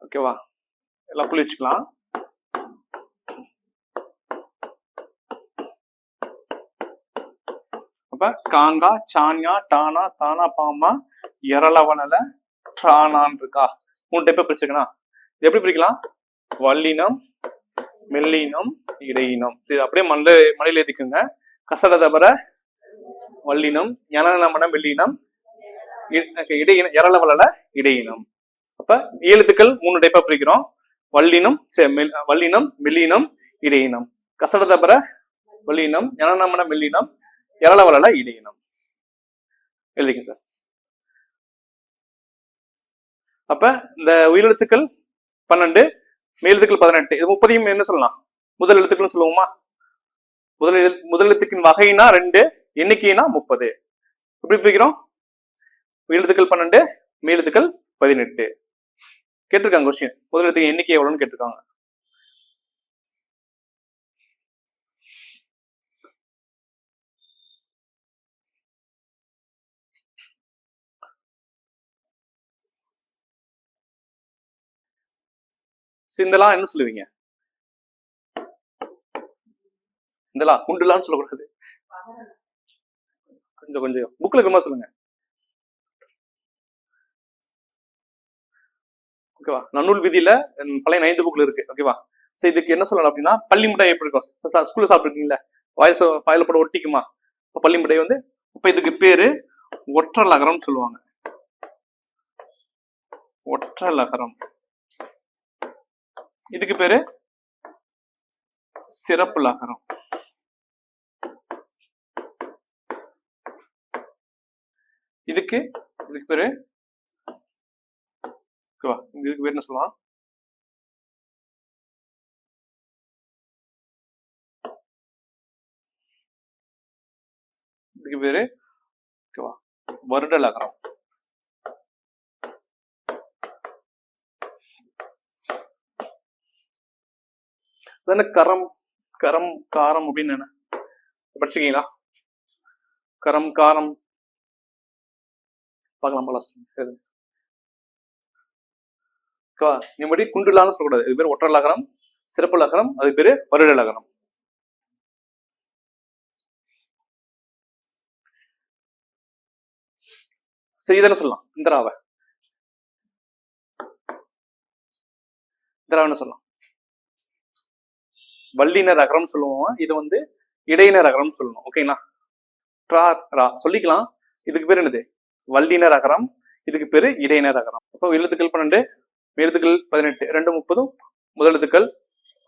ஓகேவா? எல்லாம் புள்ளி வச்சுக்கலாம். அப்ப காங்கா, சான்யா, டானா, தானா, பாமா, எரளவனல, ட்ரானான் இருக்கா? 3 டைப்பா பிரிச்சுக்கணும். எப்படி பிரிக்கலாம்? வல்லினம், மெல்லினம், இடையினம். இது அப்படியே மலையில ஏத்திக்குங்க. கசட தபர வல்லினம், ஞான மெல்லினம், இடையினம், எரளவலல இடையினம். அப்ப எழுத்துக்கள் 3 டைப்பா பிரிக்கிறோம். வல்லினம், மெல்லினம், இடையினம். கசட தபர வல்லினம், ஞான மெல்லினம், எரளவலல இடையினம். எழுதிங்க சார். அப்ப இந்த உயிரெழுத்துக்கள் 12, மெய்யெழுத்துக்கள் 18. இது 30 என்ன சொல்லலாம்? முதல் எழுத்துக்கள் சொல்லுவோமா? முதல் எழுத்துக்கின் வகைனா 2, எண்ணிக்கைனா 30. எப்படி பிரிக்கிறோம்? உயிரெழுத்துக்கள் 12, மெய்யெழுத்துக்கள் 18. கேட்டிருக்காங்க கொஸ்டின். முதல் எழுத்துக்கு எண்ணிக்கை எவ்வளவுன்னு கேட்டிருக்காங்க. இதெல்லாம் என்ன சொல்லுவீங்க? இதெல்லாம் குண்டுலான்னு சொல்லக்கூடாது. கொஞ்சம் புக்ல இருக்குமா சொல்லுங்க. ஓகேவா? நன்னூல் விதியில பழைய 9th புக்ல இருக்கு. ஓகேவா? சோ இதுக்கு என்ன சொல்லலாம் அப்படின்னா, பள்ளி மிட்டாய் எப்படி இருக்கும்? ஸ்கூல்ல சாப்பிட்டுருக்கீங்களா? வாயில போட ஒட்டிக்குமா? பள்ளி மிட்டாய் வந்து, இப்ப இதுக்கு பேரு ஒற்றலகரம் சொல்லுவாங்க. ஒற்றலகரம். இதுக்கு பேரு சிறப்பு லகரம். இதுக்கு பேரு, ஓகேவா? இதுக்கு பேர் என்ன சொல்லலாம்? இதுக்கு பேரு, ஓகேவா, வருட லகரம். கரம், காரம் அப்படின்னு என்ன படிச்சிருக்கீங்களா? கரம், காரம் பார்க்கலாம். ஓகேவா? நீ மறுபடி குண்டுலான்னு சொல்லக்கூடாது. இது பேர் ஒற்றல் அகரம், சிறப்பு அகரம், அது பேரு வருடல் அகரம். சரி, இதென்ன சொல்லலாம்? இந்தராவை சொல்லலாம் வல்லினர் அகரம் சொல்லுவோம். இது வந்து இடையினர் அகரம் சொல்லணும். ஓகேங்களா? சொல்லிக்கலாம். இதுக்கு பேர் என்னது? வல்லினர் அகரம். இதுக்கு பேரு இடையினர் அகரம். இப்போ எழுத்துக்கள் 12, எழுத்துக்கள் 18, 2 30, முதல் எழுத்துக்கள்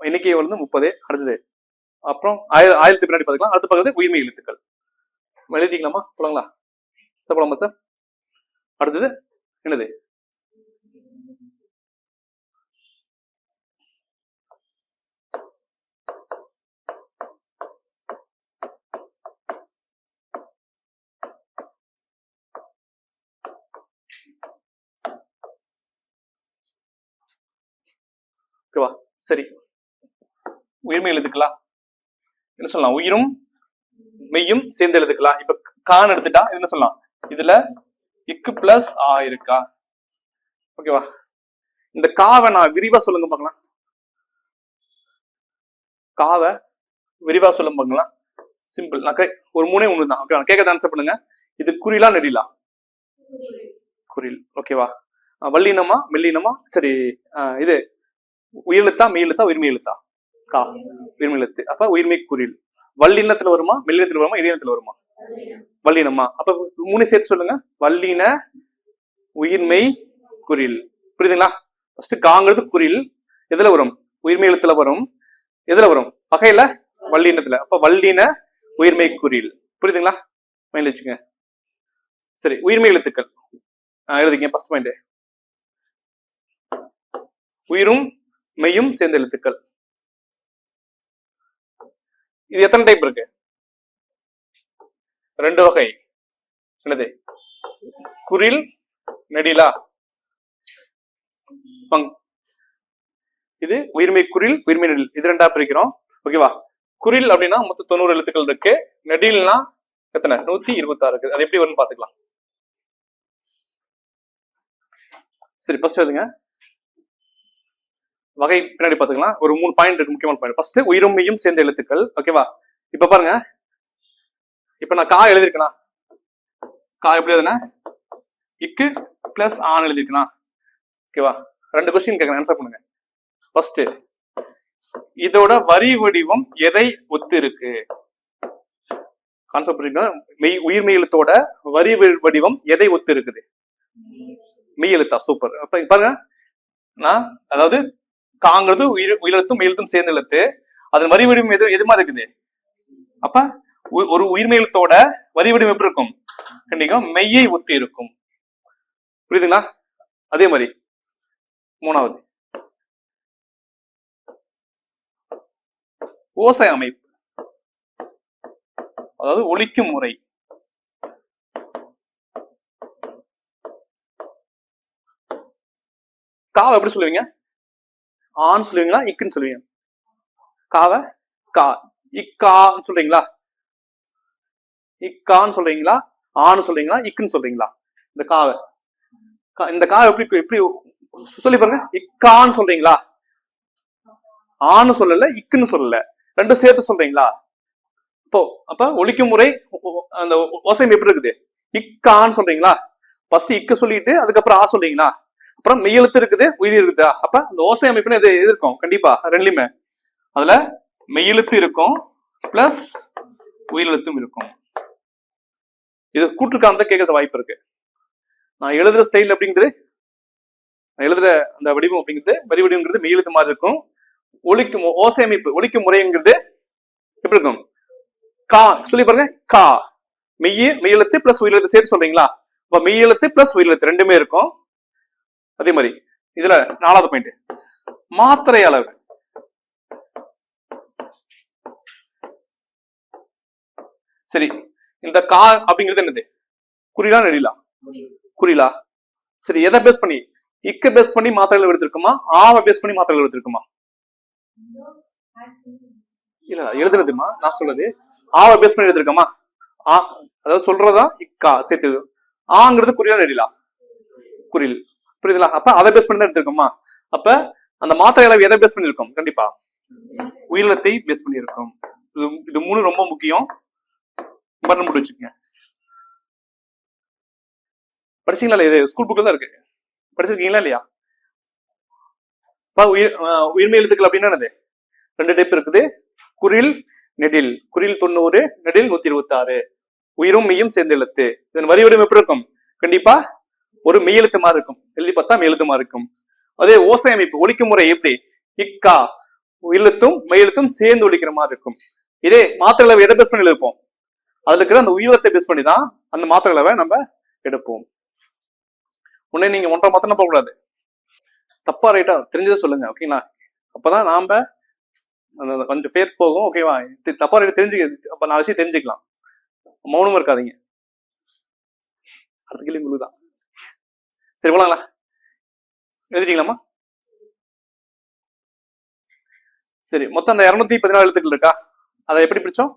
எண்ணிக்கை வந்து 30. அடுத்தது அப்புறம் 1000 பின்னாடி பார்த்துக்கலாம். அடுத்து பார்க்கறது உயிர்மை எழுத்துக்கள். எழுதிக்கலாமா? போலாங்களா சார்? போலாமா சார்? அடுத்தது என்னது? ஓகேவா? சரி, உயிர்மை எழுதுக்கலாம். என்ன சொல்லலாம்? உயிரும் மெய்யும் சேர்ந்து எழுதுக்கலாம். இப்ப கான் எடுத்துட்டா என்ன சொல்லலாம்? இதுல இக்கு பிளஸ் ஆ இருக்கா? ஓகேவா? இந்த காவை நான் விரிவா சொல்லுங்க பார்க்கலாம். காவை விரிவா சொல்லுங்க பார்க்கலாம். சிம்பிள். நான் ஒரு 3 1 தான். ஓகே, கேட்கறது ஆன்சர் பண்ணுங்க. இது குறிலா நெடிலா? குறில். ஓகேவா? வல்லினமா மெல்லினமா? சரி, இது உயிரெழுத்தா மெய்யெழுத்தா உயிர்மை எழுத்தா? கா உயிர்மை எழுத்து. அப்ப உயிர்மை குறில். வல்லினத்துல வருமா, மெல்லினத்துல வருமா, இடையினத்துல வருமா? வல்லினமா. அப்ப 3 சேர்த்து சொல்லுங்க. வல்லின உயிர்மை குறில். புரியுதுங்களா? ஃபர்ஸ்ட் காங்கிறது குறில். எதுல வரும்? உயிர்மை எழுத்துல வரும். எதுல வரும்? வகையில வல்லினத்துல. அப்ப வல்லின உயிர்மை குறில். புரியுதுங்களா? மைண்ட்ல வச்சுங்க. சரி, உயிர்மை எழுத்துக்கள் எழுதிங்க. ஃபர்ஸ்ட் பாயிண்ட் உயிரும் மெய்யும் சேர்ந்த எழுத்துக்கள். இது எத்தனை டைப் இருக்கு? 2 வகை. என்னது? குறில், நெடிலா. இது உயிர்மை குறில், உயிர்மை நெடில். இது 2ஆ பிரிக்கிறோம். ஓகேவா? குறில் அப்படின்னா மொத்தம் 90 எழுத்துக்கள் இருக்கு. நெடில்னா எத்தனை? 126 இருக்கு. அது எப்படி வரும்னு பாத்துக்கலாம். சரி, ஃபர்ஸ்ட் எழுதுங்க. வகை பின்னாடி பாத்துக்கலாம். ஒரு 3 பாயிண்ட் இருக்கு, முக்கியமான பாயிண்ட். ஃபர்ஸ்ட் உயிரும் மெய்யும் சேர்ந்த எழுத்துக்கள். ஓகேவா? இப்ப பாருங்க. இப்ப நான் கா எழுதிருக்கேனா? கா எப்படி எழுதுனா? இக்கு பிளஸ் ஆன் எழுதிருக்கேனா? ஓகேவா? 2 கொஸ்டின் கேட்கறேன், ஆன்சர் பண்ணுங்க. ஃபர்ஸ்ட், இதோட வரி வடிவம் எதை ஒத்து இருக்கு? கான்செப்ட் புரியுங்க. உயிர்மெய் எழுத்தோட வரி வடிவம் எதை ஒத்து இருக்குது? மெய் எழுத்தா? சூப்பர். அப்ப பாருங்க, நான் அதாவது காங்கிறது உயிரெழுத்தும் மெய்யெழுத்தும் சேர்ந்த எழுத்து. அதன் வரி வடிவம் எது மாதிரி இருக்குது? அப்ப ஒரு உயிர்மெய் எழுத்தோட வரி வடிவம் எப்படி இருக்கும்? கண்டிப்பா மெய்யை ஒத்தி இருக்கும். புரியுதுங்களா? அதே மாதிரி 3வது ஓசை அமைப்பு, அதாவது ஒலிக்கும் முறை. காவை எப்படி சொல்லுவீங்க? ஆன்னு சொல்லுவீங்களா, இக்குன்னு சொல்லுவீங்க? காவை கா, இக்கான்னு சொல்றீங்களா? இக்கான்னு சொல்றீங்களா, ஆன்னு சொல்றீங்களா, இக்குன்னு சொல்றீங்களா? இந்த காவை, இந்த காவை எப்படி சொல்லி பாருங்க. இக்கான்னு சொல்றீங்களா, ஆன்னு சொல்லல, இக்குன்னு சொல்லல, 2 சேர்த்து சொல்றீங்களா? அப்ப ஒலிக்கும் முறை அந்த ஓசை எப்படி இருக்குது? இக்கான்னு சொல்றீங்களா? ஃபர்ஸ்ட் இக்க சொல்லிட்டு அதுக்கப்புறம் ஆ சொல்றீங்களா? அப்புறம் மெய்யெழுத்து இருக்குது, உயிர் இருக்குதா? அப்ப அந்த ஓசை அமைப்புன்னு எது இருக்கும்? கண்டிப்பா ரெண்டுலயுமே. அதுல மெய்யெழுத்து இருக்கும் பிளஸ் உயிரெழுத்தும் இருக்கும். இது கூற்றுக்கான கேட்கறது வாய்ப்பு இருக்கு. நான் எழுதுற ஸ்டைல் அப்படிங்கிறது, எழுதுற அந்த வடிவம் அப்படிங்கிறது, வரி வடிவங்கிறது மெய்யெழுத்து மாதிரி இருக்கும். ஒலிக்கும் ஓசை அமைப்பு, ஒலிக்கும் முறைங்கிறது எப்படி இருக்கும்? கா சொல்லி பாருங்க. கா மெய்யெழுத்து பிளஸ் உயிரெழுத்து சேர்த்து சொல்றீங்களா? அப்ப மெய்யெழுத்து பிளஸ் உயிரெழுத்து ரெண்டுமே இருக்கும். அதே மாதிரி இதுல 4வது பாயிண்ட் மாத்திரை அளவு. சரி, இந்த கா அப்படிங்கிறது என்னது? குறிலா நெடிலா? குறிலா. சரி, எதை பேஸ் பண்ணி? இக்க பேஸ் பண்ணி மாத்திரைகள் எடுத்திருக்குமா, ஆவை பேஸ் பண்ணி மாத்திரைகள் எடுத்திருக்குமா? இல்ல, எழுதுறதுமா நான் சொல்றது ஆவை பேஸ் பண்ணி எடுத்திருக்கமா? அதாவது சொல்றதா இக்கா சேர்த்து. ஆங்கிறது குறிலா நெடிலா? குறில். புரியுதுங்களா? அப்ப அதை பேஸ் பண்ணி தான் எடுத்திருக்கோமா? அப்ப அந்த மாத்திரை அளவு எதை பேஸ் பண்ணிருக்கோம்? கண்டிப்பா உயிரிழத்தை பேஸ் பண்ணியிருக்கோம். இது 3 ரொம்ப முக்கியம். பட்டன் போட்டு வச்சுக்கோங்க. படிச்சீங்களா? இது ஸ்கூல் புக்ல தான் இருக்கு. படிச்சிருக்கீங்களா இல்லையா? உயிர்மை எழுத்துக்கள் அப்படின்னா என்னது? 2 டைப் இருக்குது. குறில், நெடில். குறில் 90, நெடில் 126. உயிரும் மெய்யும் சேர்ந்த எழுத்து. இதன் வரி வடிவம் எப்படி இருக்கும்? கண்டிப்பா ஒரு மெய் எழுத்து மாதிரி இருக்கும். எழுதி பார்த்தா மெய் எழுத்து மாதிரி இருக்கும். அதே ஓசை அமைப்பு, ஒலிக்கும் முறை எப்படி? இக்கா உயிரெழுத்தும் மெய் எழுத்தும் சேர்ந்து ஒலிக்கிற மாதிரி இருக்கும். இதே மாத்திரை அளவு எதை பேஸ் பண்ணி எழுப்போம்? அதுல இருக்கிற அந்த உயிரத்தை பேஸ் பண்ணி தான் அந்த மாத்திரை அளவை நம்ம எடுப்போம். உடனே நீங்க 1.5 மாத்திரம் போகக்கூடாது. தப்பா ரைட்டா தெரிஞ்சதை சொல்லுங்க, ஓகேங்களா? அப்பதான் நாம கொஞ்சம் ஃபேர் போகும், ஓகேவா? தப்பா ரைட்டா தெரிஞ்சுக்க, அப்ப நான் விஷயம் தெரிஞ்சுக்கலாம். மௌனமா இருக்காதீங்க. அடுத்த கேள்வி உங்களுக்கு தான். சரி, போலாங்களா? எழுதிட்டீங்களாமா? சரி, மொத்தம் அந்த 214 எழுத்துக்கள் இருக்கா? அதை எப்படி பிரிச்சோம்?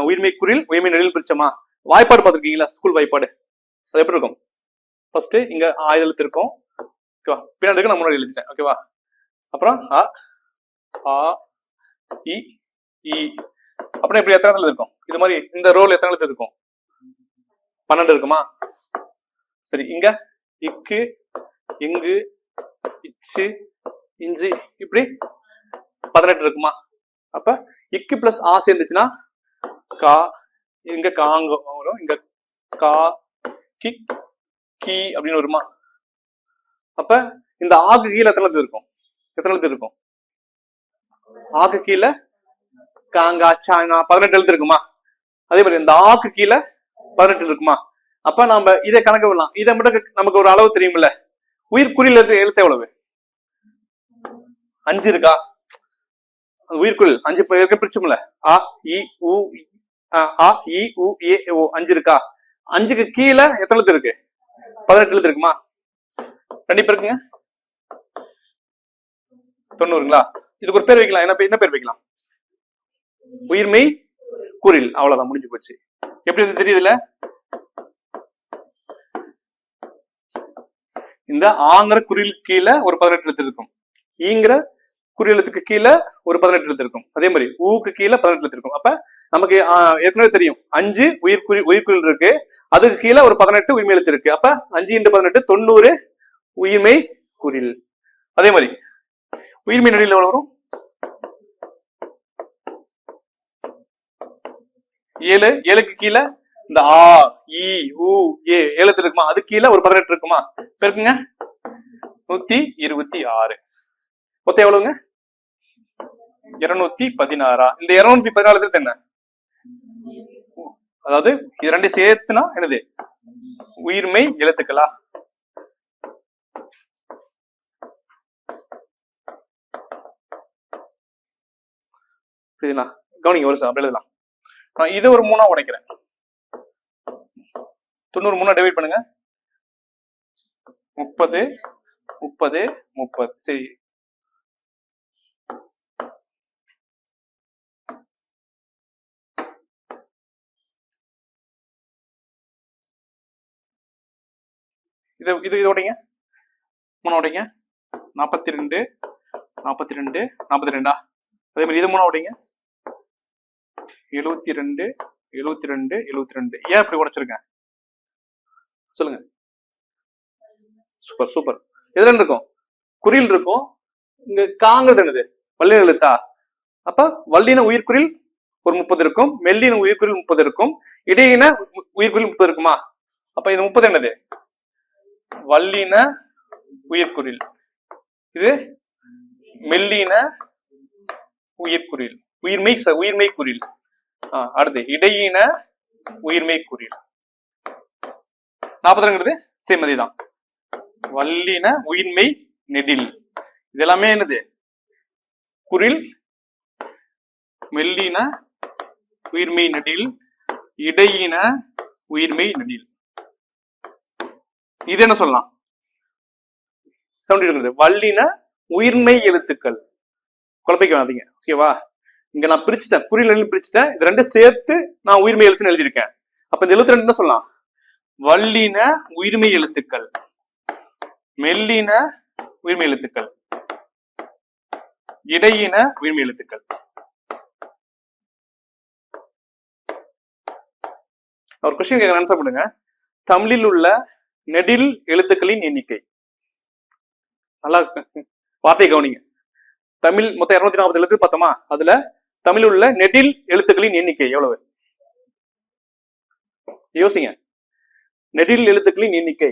உயிர்மை குறில், உயிர்மை நெடில் பிரிச்சோமா? வாய்ப்பாடு பார்த்துருக்கீங்களா? ஸ்கூல் வாய்ப்பாடு அது எப்படி இருக்கும்? ஃபர்ஸ்ட் இங்க 1000 எழுத்து இருக்கும், ஓகேவா? பின்னாடி இருக்கு, நான் முன்னாடி எழுதிட்டேன், ஓகேவா? அப்புறம் அ, ஆ, இ, ஈ. அப்புறம் இப்படி எத்தனை எழுத்து இருக்கும்? இது மாதிரி இந்த ரோல் எத்தனை எழுத்து இருக்கும்? 12 இருக்குமா? சரி, இங்க இக்கு, இங்கு, இச்சு, இஞ்சு, இப்படி 18 இருக்குமா? அப்ப இக்கு பிளஸ் ஆ சேர்ந்துச்சுன்னா கா, இங்க காங்க வரும், இங்க கா, கி, கி அப்படின்னு வருமா? அப்ப இந்த ஆக்கு கீழே எத்தனை எழுத்து இருக்கும்? எத்தனை எழுத்து இருக்கும்? ஆக்கு கீழே காங்கா, சாங்கா 18 எழுத்து இருக்குமா? அதே மாதிரி இந்த ஆக்கு கீழே 18 இருக்குமா? அப்ப நம்ம இதை கணக்கு பண்ணலாம். இதை மட்டும் நமக்கு ஒரு அளவு தெரியுமில்ல. உயிர்குறில் எழுத்து எவ்வளவு? 5 இருக்கா? உயிர்குறில் 5 பிரிச்சும்ல. ஆ, இ, உ, ஆ, இ, உ, ஏ, ஓ 5 இருக்கா? 5க்கு கீழே எத்தனை எழுத்து இருக்கு? 18 எழுத்து இருக்குமா? கண்டிப்பா இருக்குங்க. 90ங்களா? இதுக்கு ஒரு பேர் வைக்கலாம். என்ன பேர் வைக்கலாம்? உயிர்மை குறில். அவ்வளவுதான், முடிஞ்சு போச்சு. எப்படி வந்து தெரியுதுல? இந்த ஆங்கிற குறில் கீழே ஒரு 18 எழுத்து இருக்கும், ஈங்கிற குறியெழுத்துக்கு கீழே ஒரு 18 எழுத்து இருக்கும், அதே மாதிரி ஊக்கு கீழே 18 எழுத்து இருக்கும். அப்ப நமக்கு ஏற்கனவே தெரியும் 5 உயிர்குறில் இருக்கு, அதுக்கு கீழே ஒரு 18 உயிர்மை எழுத்து இருக்கு. அப்ப 5 × 18 90 உயிர்மை குறில். அதே மாதிரி உயிர்மை நெடில் எவ்வளவு வரும்? 7. 7க்கு கீழே இந்த ஆ, இ, உ, ஏ எழுத்து இருக்குமா? அது கீழே ஒரு 18 இருக்குமா? இருக்குங்க. 126. மொத்தம் எவ்வளவுங்க? 216. இந்த 214 என்ன? அதாவது இது ரெண்டு சேர்த்துனா என்னது? உயிர்மை எழுத்துக்களா? புரியுதுங்களா? கவனிங்க, ஒரு அப்படி எழுதலாம். நான் இது ஒரு 3 உடைக்கிறேன். 90 3 டிவைட் பண்ணுங்க. 30 30 30. சரி, இது உடைங்க. 3 உடைங்க. 42 42 42. அதே மாதிரி இது 3 உடைங்க. 72 72 72. ஏன் இப்படி உடைச்சிருக்கேன் சொல்லுங்க? Super super. எதுல இருக்கும்? குறில் இருக்கும். இங்க காங்கிறது என்னது? வல்லின எழுத்தா? அப்ப வல்லின உயிர்குறில் ஒரு 30 இருக்கும், மெல்லின உயிர்குறில் 30 இருக்கும், இடையின உயிர்குறில் 30 இருக்குமா? அப்ப இது 30 என்னது? வல்லின உயிர்குறில். இது மெல்லின உயிர்குறில், உயிர்மை குறில். அடுத்து இடையின உயிர்மை குறில். 42ங்கிறது சேம் அதேதான். வல்லின உயிர்மை நெடில். இது எல்லாமே என்னது? குறில், மெல்லின உயிர்மை நெடில், இடையின உயிர்மை நெடில். இது என்ன சொல்லலாம்? 72ங்கிறது வல்லின உயிர்மை எழுத்துக்கள். குழப்பிக்க வேண்டாதீங்க, ஓகேவா? இங்க நான் பிரிச்சுட்டேன், குறில் பிரிச்சுட்டேன். இது ரெண்டு சேர்த்து நான் உயிர்மை எழுத்துன்னு எழுதியிருக்கேன். அப்ப இந்த 72 என்ன சொல்லலாம்? வல்லின உயிர்மை எழுத்துக்கள், மெல்லின உயிர்மை எழுத்துக்கள், இடையின உயிர்மை எழுத்துக்கள். ஒரு கொஸ்டின் கேட்க ஆன்சர் பண்ணுங்க. தமிழில் உள்ள நெடில் எழுத்துக்களின் எண்ணிக்கை. நல்லா வார்த்தை கவனிங்க. தமிழ் மொத்தம் 240 எழுத்து பார்த்தோமா, அதுல தமிழ் உள்ள நெடில் எழுத்துக்களின் எண்ணிக்கை எவ்வளவு? யோசிங்க. நெடில் எழுத்துக்களின் எண்ணிக்கை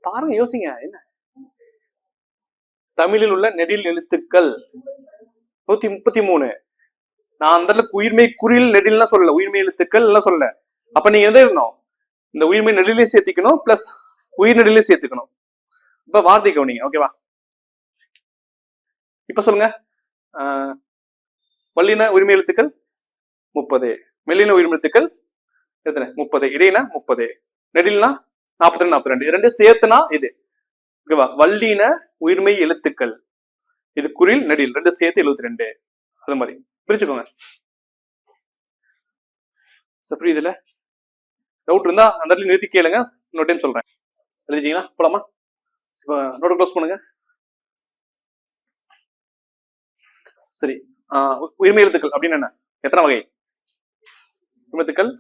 பாருங்க, யோசிங்க. என்ன தமிழில் உள்ள நெடில் எழுத்துக்கள் 133. நான் அந்த உயிர்மை குறில் நெடில்லாம் சொல்லல, உயிர்மை எழுத்துக்கள் எல்லாம் சொல்லல. அப்ப நீங்க எந்த இருக்கணும், இந்த உயிர்மை நெடிலே சேர்த்திக்கணும், பிளஸ் உயிர் நெடிலே சேர்த்துக்கணும். இப்ப வார்த்தை கவனிங்க. ஓகேவா? இப்ப சொல்லுங்க. வல்லின உரிமை எழுத்துக்கள் 30, மெல்லின உயிர்மை எழுத்துக்கள் எத்தனை? 30, இடையினா 30, நெடில்னா 42, 42. இது ரெண்டு சேர்த்துனா இது. ஓகேவா? வல்லின உயிர்மை எழுத்துக்கள், இது குறில் நெடில் ரெண்டு சேர்த்து 72. அது மாதிரி பிரிச்சுக்கோங்க. புரியுதுல? டவுட் இருந்தா அந்த இடத்துல நிறுத்தி கேளுங்க, இன்னொரு டைம் சொல்றேன். எழுதிட்டீங்களா? போலாமா? நோட் க்ளோஸ் பண்ணுங்க. சரி, உயிர்மை எழுத்துக்கள் அப்படின்னு என்ன? எத்தனை வகை எழுத்துக்கள்?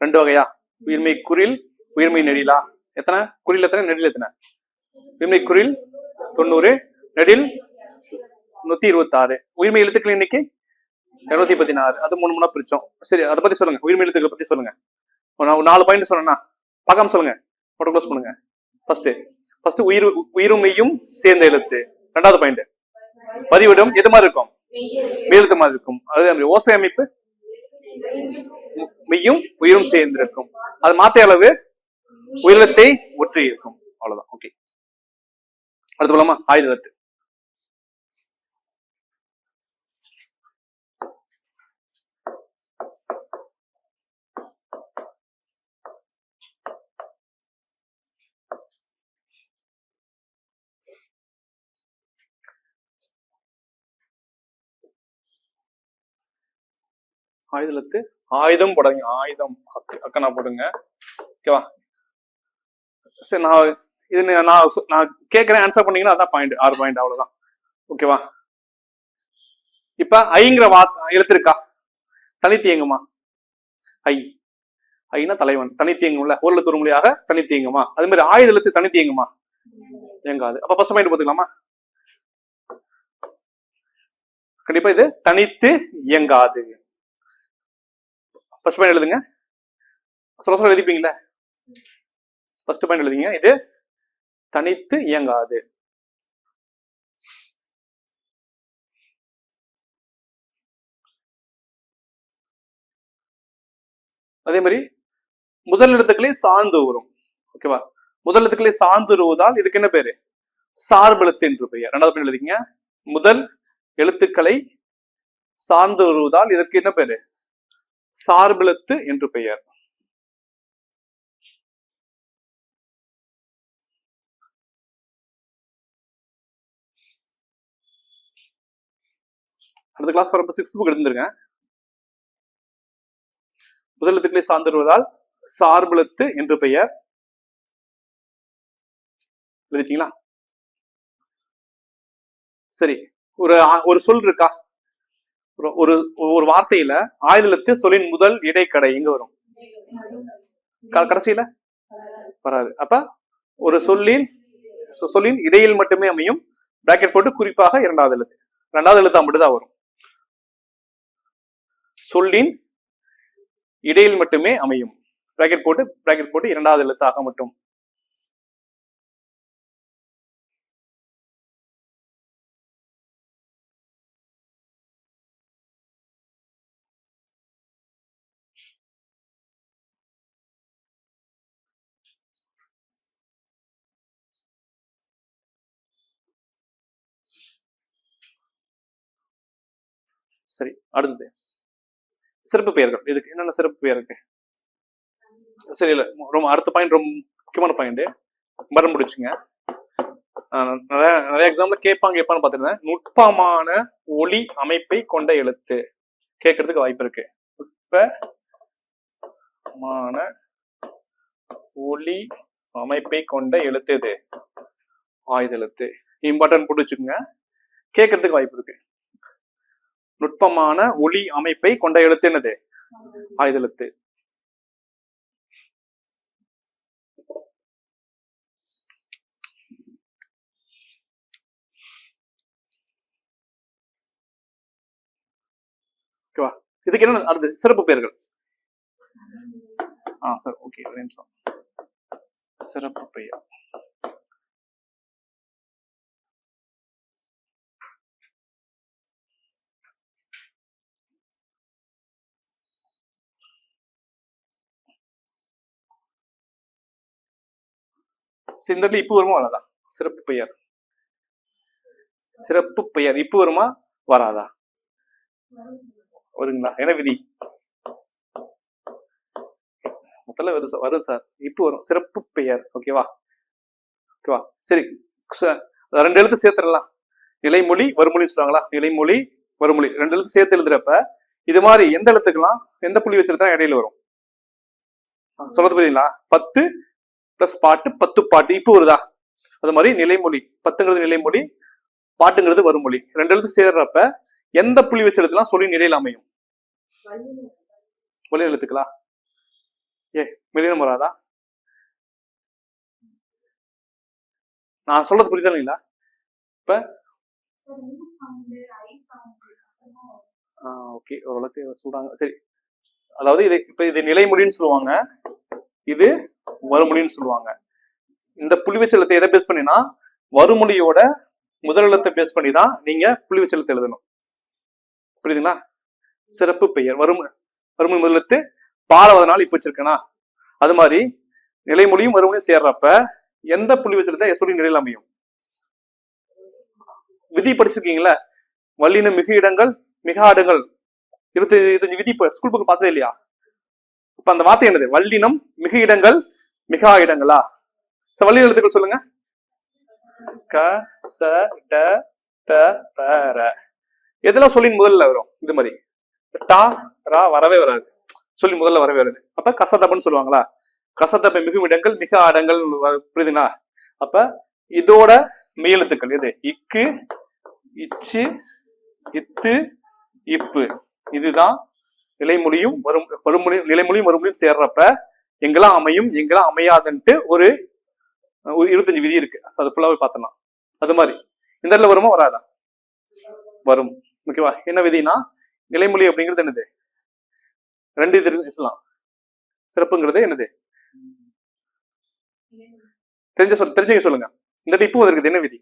2 வகையா? உயிர்மை குறில், உயிர்மை நெடிலா? எத்தனை? குறில் எத்தனை, நெடில் எத்தனை? உயிர்மை குறில் 90, நெடில் 126. உயிர்மை எழுத்துக்கள் எண்ணிக்கை 216. அது 3 பிரிச்சோம். சரி, அதை பத்தி சொல்லுங்க. உயிர்மை எழுத்துக்களை பத்தி சொல்லுங்க. 4 பாயிண்ட் சொன்னா பார்க்காம சொல்லுங்க. நோட் க்ளோஸ் பண்ணுங்க. ஃபர்ஸ்ட் உயிர்மையும் சேர்ந்த எழுத்து. 2வது பாயிண்ட் பதிவிடம் எது மாதிரி இருக்கும்? மெய்யெழுத்து மாதிரி இருக்கும். அதே மாதிரி ஓசை அமைப்பு மெய்யும் உயிரும் சேர்ந்து இருக்கும். அது மாத்த அளவு உயிரிழத்தை ஒற்றி இருக்கும். அவ்வளவுதான். ஓகே, அடுத்து போலாமா? ஆயுத எழுத்து. ஆயுத எழுத்து. ஆயுதம் போடுங்க. ஆயுதம் அக்கனா போடுங்க. ஓகேவா? சரி, நான் கேட்கிறேன், ஆன்சர் பண்ணீங்கன்னா அதான் பாயிண்ட். 6 பாயிண்ட், அவ்வளவுதான். ஓகேவா? இப்ப ஐங்கிற எழுத்து இருக்கா? தனித்து இயங்குமா? ஐனா தலைவன், தனித்து இயங்கும்ல, ஒரு எழுத்து ஒரு மொழியாக தனித்து இயங்குமா? அதே மாதிரி ஆயுத எழுத்து தனித்து இயங்குமா? இயங்காது. அப்ப ஃபர்ஸ்ட் பாயிண்ட் பாத்துக்கலாமா? கண்டிப்பா இது தனித்து இயங்காது. ஃபர்ஸ்ட் பாயிண்ட் எழுதுங்க. சொல்ல எழுதிப்பீங்களா? ஃபர்ஸ்ட் பாயிண்ட் எழுதிங்க. இது தனித்து இயங்காது. அதே மாதிரி முதல் எழுத்துக்களே சார்ந்து வரும். ஓகேவா? முதல் எழுத்துக்களே சார்ந்து வருவதால் இதுக்கு என்ன பேரு? சார்பெழுத்து என்று பெயர். 2வது பாயிண்ட் எழுதிங்க. முதல் எழுத்துக்களை சார்ந்து வருவதால் இதற்கு என்ன பேரு? சார்பெழுத்து என்று பெயர். அடுத்த கிளாஸ் வரப்ப 6th புக் எடுத்துருங்க. முதல் எழுத்துக்களை சார்ந்து வருவதால் சார்பெழுத்து என்று பெயர். எழுதிட்டீங்களா? சரி, ஒரு சொல் இருக்கா? ஒரு ஒரு வார்த்தையில ஆயுத எழுத்து சொல்லின் முதல் இடைக்கடை எங்க வரும்? கடைசியில வராது. அப்ப ஒரு சொல்லின் இடையில் மட்டுமே அமையும். பிராக்கெட் போட்டு குறிப்பாக 2வது எழுத்து. 2வது எழுத்தா மட்டும்தான் வரும். சொல்லின் இடையில் மட்டுமே அமையும். பிராக்கெட் போட்டு 2வது எழுத்தாக மட்டும். சரி, அடுத்தது சிறப்பு பெயர்கள். இதுக்கு என்னென்ன சிறப்பு பெயர் இருக்கு? சரி, இல்ல ரொம்ப அடுத்த பாயிண்ட் ரொம்ப முக்கியமான பாயிண்ட், மரம் பிடிச்சுங்க. நிறைய எக்ஸாம்பிள் கேட்பான்னு பாத்துருந்தேன். நுட்பமான ஒளி அமைப்பை கொண்ட எழுத்து கேட்கறதுக்கு வாய்ப்பு இருக்கு. நுட்பமான ஒலி அமைப்பை கொண்ட எழுத்து எது? ஆயுத எழுத்து. இம்பார்ட்டன்ட் போட்டு வச்சுக்கோங்க, கேட்கறதுக்கு வாய்ப்பு இருக்கு. நுட்பமான ஒலி அமைப்பை கொண்ட எழுத்து என்னது? ஆயுத எழுத்து. ஓகேவா? இதுக்கு என்ன அடுத்து? சிறப்பு பெயர்கள். சார் ஓகே, ஒரு நிமிஷம். சிறப்பு பெயர். இந்த இடத்துல இப்போ வருமா வராதா? சிறப்பு பெயர், சிறப்பு பெயர் இப்போ வருமா வராதா? வருங்களா? என்ன விதி? முதல்ல வரும் சார், இப்போ வரும் சிறப்பு பெயர். ஓகேவா? ஓகேவா? சரி, ரெண்டு எழுத்து சேர்த்துடலாம். நிலைமொழி வருமொழின்னு சொல்லுவாங்களா? நிலைமொழி வருமொழி ரெண்டு எழுத்து சேர்த்து எழுதுறப்ப இது மாதிரி எந்த எழுத்துக்கெல்லாம் எந்த புள்ளி வச்சிருந்தா இடையில வரும்? சொல்றது புரியுதுங்களா? 10 பிளஸ் பாட்டு 10 பாட்டு இப்போ வருதா? அது மாதிரி நிலைமொழி 10ங்கிறது நிலைமொழி, பாட்டுங்கிறது வருமொழி. ரெண்டு எழுத்து சேர்றப்ப எந்த புள்ளி வச்ச எழுத்துலாம் சொல்லி நிலையில் அமையும்? வழி எழுத்துக்களா? வெளியிடம் வராதா? நான் சொல்றது புரியுதா இல்லைங்களா? இப்ப ஓகே, ஓரளவுக்கு சொல்றாங்க. சரி, அதாவது இது இப்ப இது நிலைமொழின்னு சொல்லுவாங்க, இது வருமொழின்னு சொல்லுவாங்க. இந்த புள்ளி வச்ச எழுத்தை எதை பேஸ் பண்ணினா வருமொழியோட முதல் எழுத்தை பேஸ் பண்ணி தான் நீங்க புள்ளி வச்ச எழுத்து எழுதணும். புரியுதுங்களா? சிறப்பு பெயர் வருமொழி முதல் எழுத்து பாலவதனால் இப்ப வச்சிருக்கேனா, அது மாதிரி நிலைமொழியும் வருமொழியும் சேர்றப்ப எந்த புள்ளி வச்சிருந்தா சொல்லி நிலையில் அமையும்? விதி படிச்சிருக்கீங்களா? வல்லின மிகு இடங்கள் மிக இடங்கள் 25 விதி ஸ்கூல் புக் பார்த்ததே இல்லையா? இப்ப அந்த வார்த்தை என்னது? வல்லினம் மிகு இடங்கள் மிகா இடங்களா? வல்லின எழுத்துக்கள் சொல்லுங்க. க ச ட த ப ர. எதெல்லாம் சொல்லி முதல்ல வரும்? இது மாதிரி டா ரா வரவே வராது, சொல்லி முதல்ல வரவே வராது. அப்ப கசதபன்னு சொல்லுவாங்களா? கசதப மிகும் இடங்கள் மிக இடங்கள். புரியுதுங்களா? அப்ப இதோட மெய்யெழுத்துக்கள் எது? இக்கு, இச்சு, இத்து, இப்பு. இதுதான் நிலைமொழியும் வருமொழி நிலைமொழியும் வருமொழியும் சேர்றப்ப எங்கெல்லாம் அமையும் எங்கெல்லாம் அமையாதுன்ட்டு ஒரு 25 விதி இருக்கு. அது ஃபுல்லாவே பார்த்தலாம். அது மாதிரி இந்த இடத்துல வருமா வராதா? வரும். ஓகேவா? என்ன விதினா நிலைமொழி அப்படிங்கிறது என்னது? ரெண்டு இது சொல்லலாம். சிறப்புங்கிறது என்னது? தெரிஞ்சவங்க சொல்லுங்க. இந்த இப்போ இருக்குது என்ன விதி?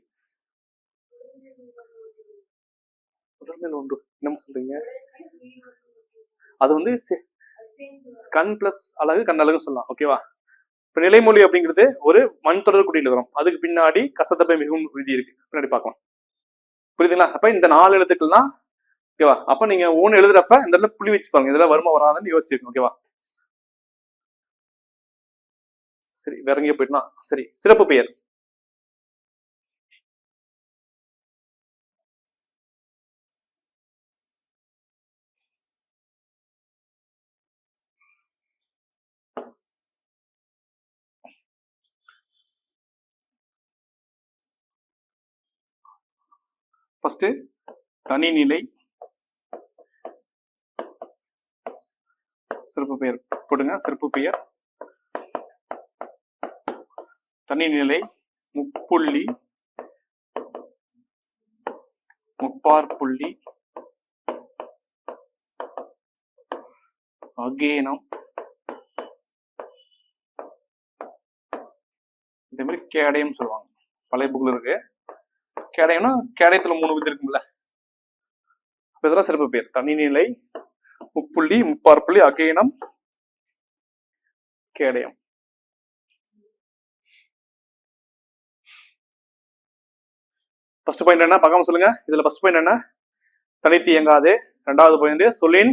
ஒன்று. என்ன சொல்றீங்க? அது வந்து கண் பிளஸ் அழகு கண் அழகு சொல்லலாம். ஓகேவா? இப்ப நிலைமொழி அப்படிங்கிறது ஒரு மண் தொடர் குடியில் வரும். அதுக்கு பின்னாடி கசதபை மிகவும் விதி இருக்கு, பின்னாடி பார்க்கலாம். புரியுதுங்களா? அப்ப இந்த 4 எழுத்துக்கள் தான். ஓகேவா? அப்ப நீங்க ஒண்ணு எழுதுறப்ப இந்த இடத்துல புள்ளி வச்சு பாருங்க, இதெல்லாம் வருமா வராதுன்னு யோசிச்சிருக்கணும். ஓகேவா? சரி, வேற எங்கேயும் போயிட்டுனா சரி. சிறப்பு பெயர். ஃபர்ஸ்ட் தனிநிலை சிறப்பு பெயர் போடுங்க. சிறப்பு பெயர் தனிநிலை முப்புள்ளி முப்பாற்புள்ளி அகேனம், இதே மாதிரி கேடயம் சொல்லுவாங்க. பழைய புக்ல இருக்கு. கேடயம்னா கேடயத்துல 3 விதி இருக்கும்ல, இதெல்லாம் சிறப்பு பெயர். தனிநிலை முப்புள்ளி முப்பாற்புள்ளி அகேனம் கேடயம். ஃபர்ஸ்ட் பாயிண்ட் என்ன பார்க்காம சொல்லுங்க. இதுல ஃபர்ஸ்ட் பாயிண்ட் என்ன? தனித்து இயங்காது. ரெண்டாவது பாயிண்ட் சொல்லின்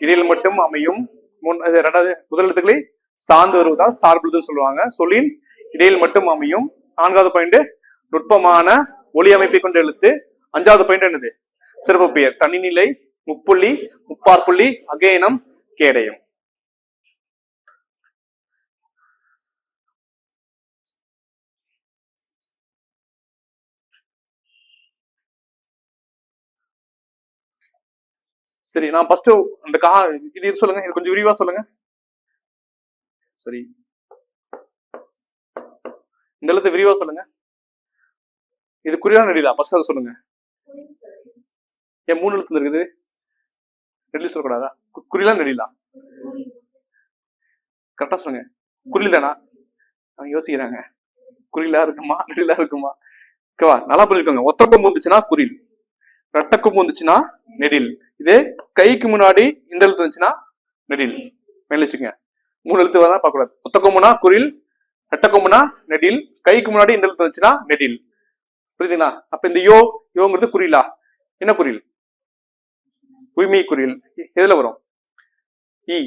இடையில் மட்டும் அமையும். ரெண்டாவது முதல் எழுத்துக்களை சார்ந்து வருவதால் சார்புழுதுன்னு சொல்லுவாங்க. சொல்லின் இடையில் மட்டும் அமையும். 4வது பாயிண்ட் நுட்பமான ஒளி அமைப்பை கொண்ட எழுத்து. 5வது பாயிண்ட் என்னது? சிறப்பு பெயர் தனிநிலை முப்புள்ளி முப்பாற்புள்ளி அகேனம் கேடயம். சரி, நான் ஃபர்ஸ்ட் அந்த இது சொல்லுங்க, இது கொஞ்சம் விரிவா சொல்லுங்க. சரி, இந்த எழுத்து விரிவா சொல்லுங்க. இது குறியா நெடிலா? ஃபர்ஸ்ட் அதை சொல்லுங்க. ஏன் 3 எழுத்து இருக்குது? நெடில் சொல்லக்கூடாதா? குறிலா நெடிலா? கரெக்டா சொல்லுங்க. குறில் தானா? அவங்க யோசிக்கிறாங்க. குறிலா இருக்குமா நெடிலா இருக்குமா? ஓகேவா? நல்லா புரிஞ்சுக்கோங்க. ஒத்த கொம்பு வந்துச்சுன்னா குறில், ரெட்டை கொம்பு வந்துச்சுன்னா நெடில். இதே கைக்கு முன்னாடி இந்த எழுத்து வந்துச்சுன்னா நெடில். மேல வச்சுக்கோங்க. 3 எழுத்து தான் பார்க்க கூடாது. ஒத்த கொம்புனா குறில், ரெட்டை கொம்புனா நெடில், கைக்கு முன்னாடி இந்த எழுத்து வந்துச்சுன்னா நெடில். புரியுதுங்களா? அப்ப இந்த யோங்கிறது குறிலா? என்ன குறில்? உய்மை குறில். எதுல வரும்? இ,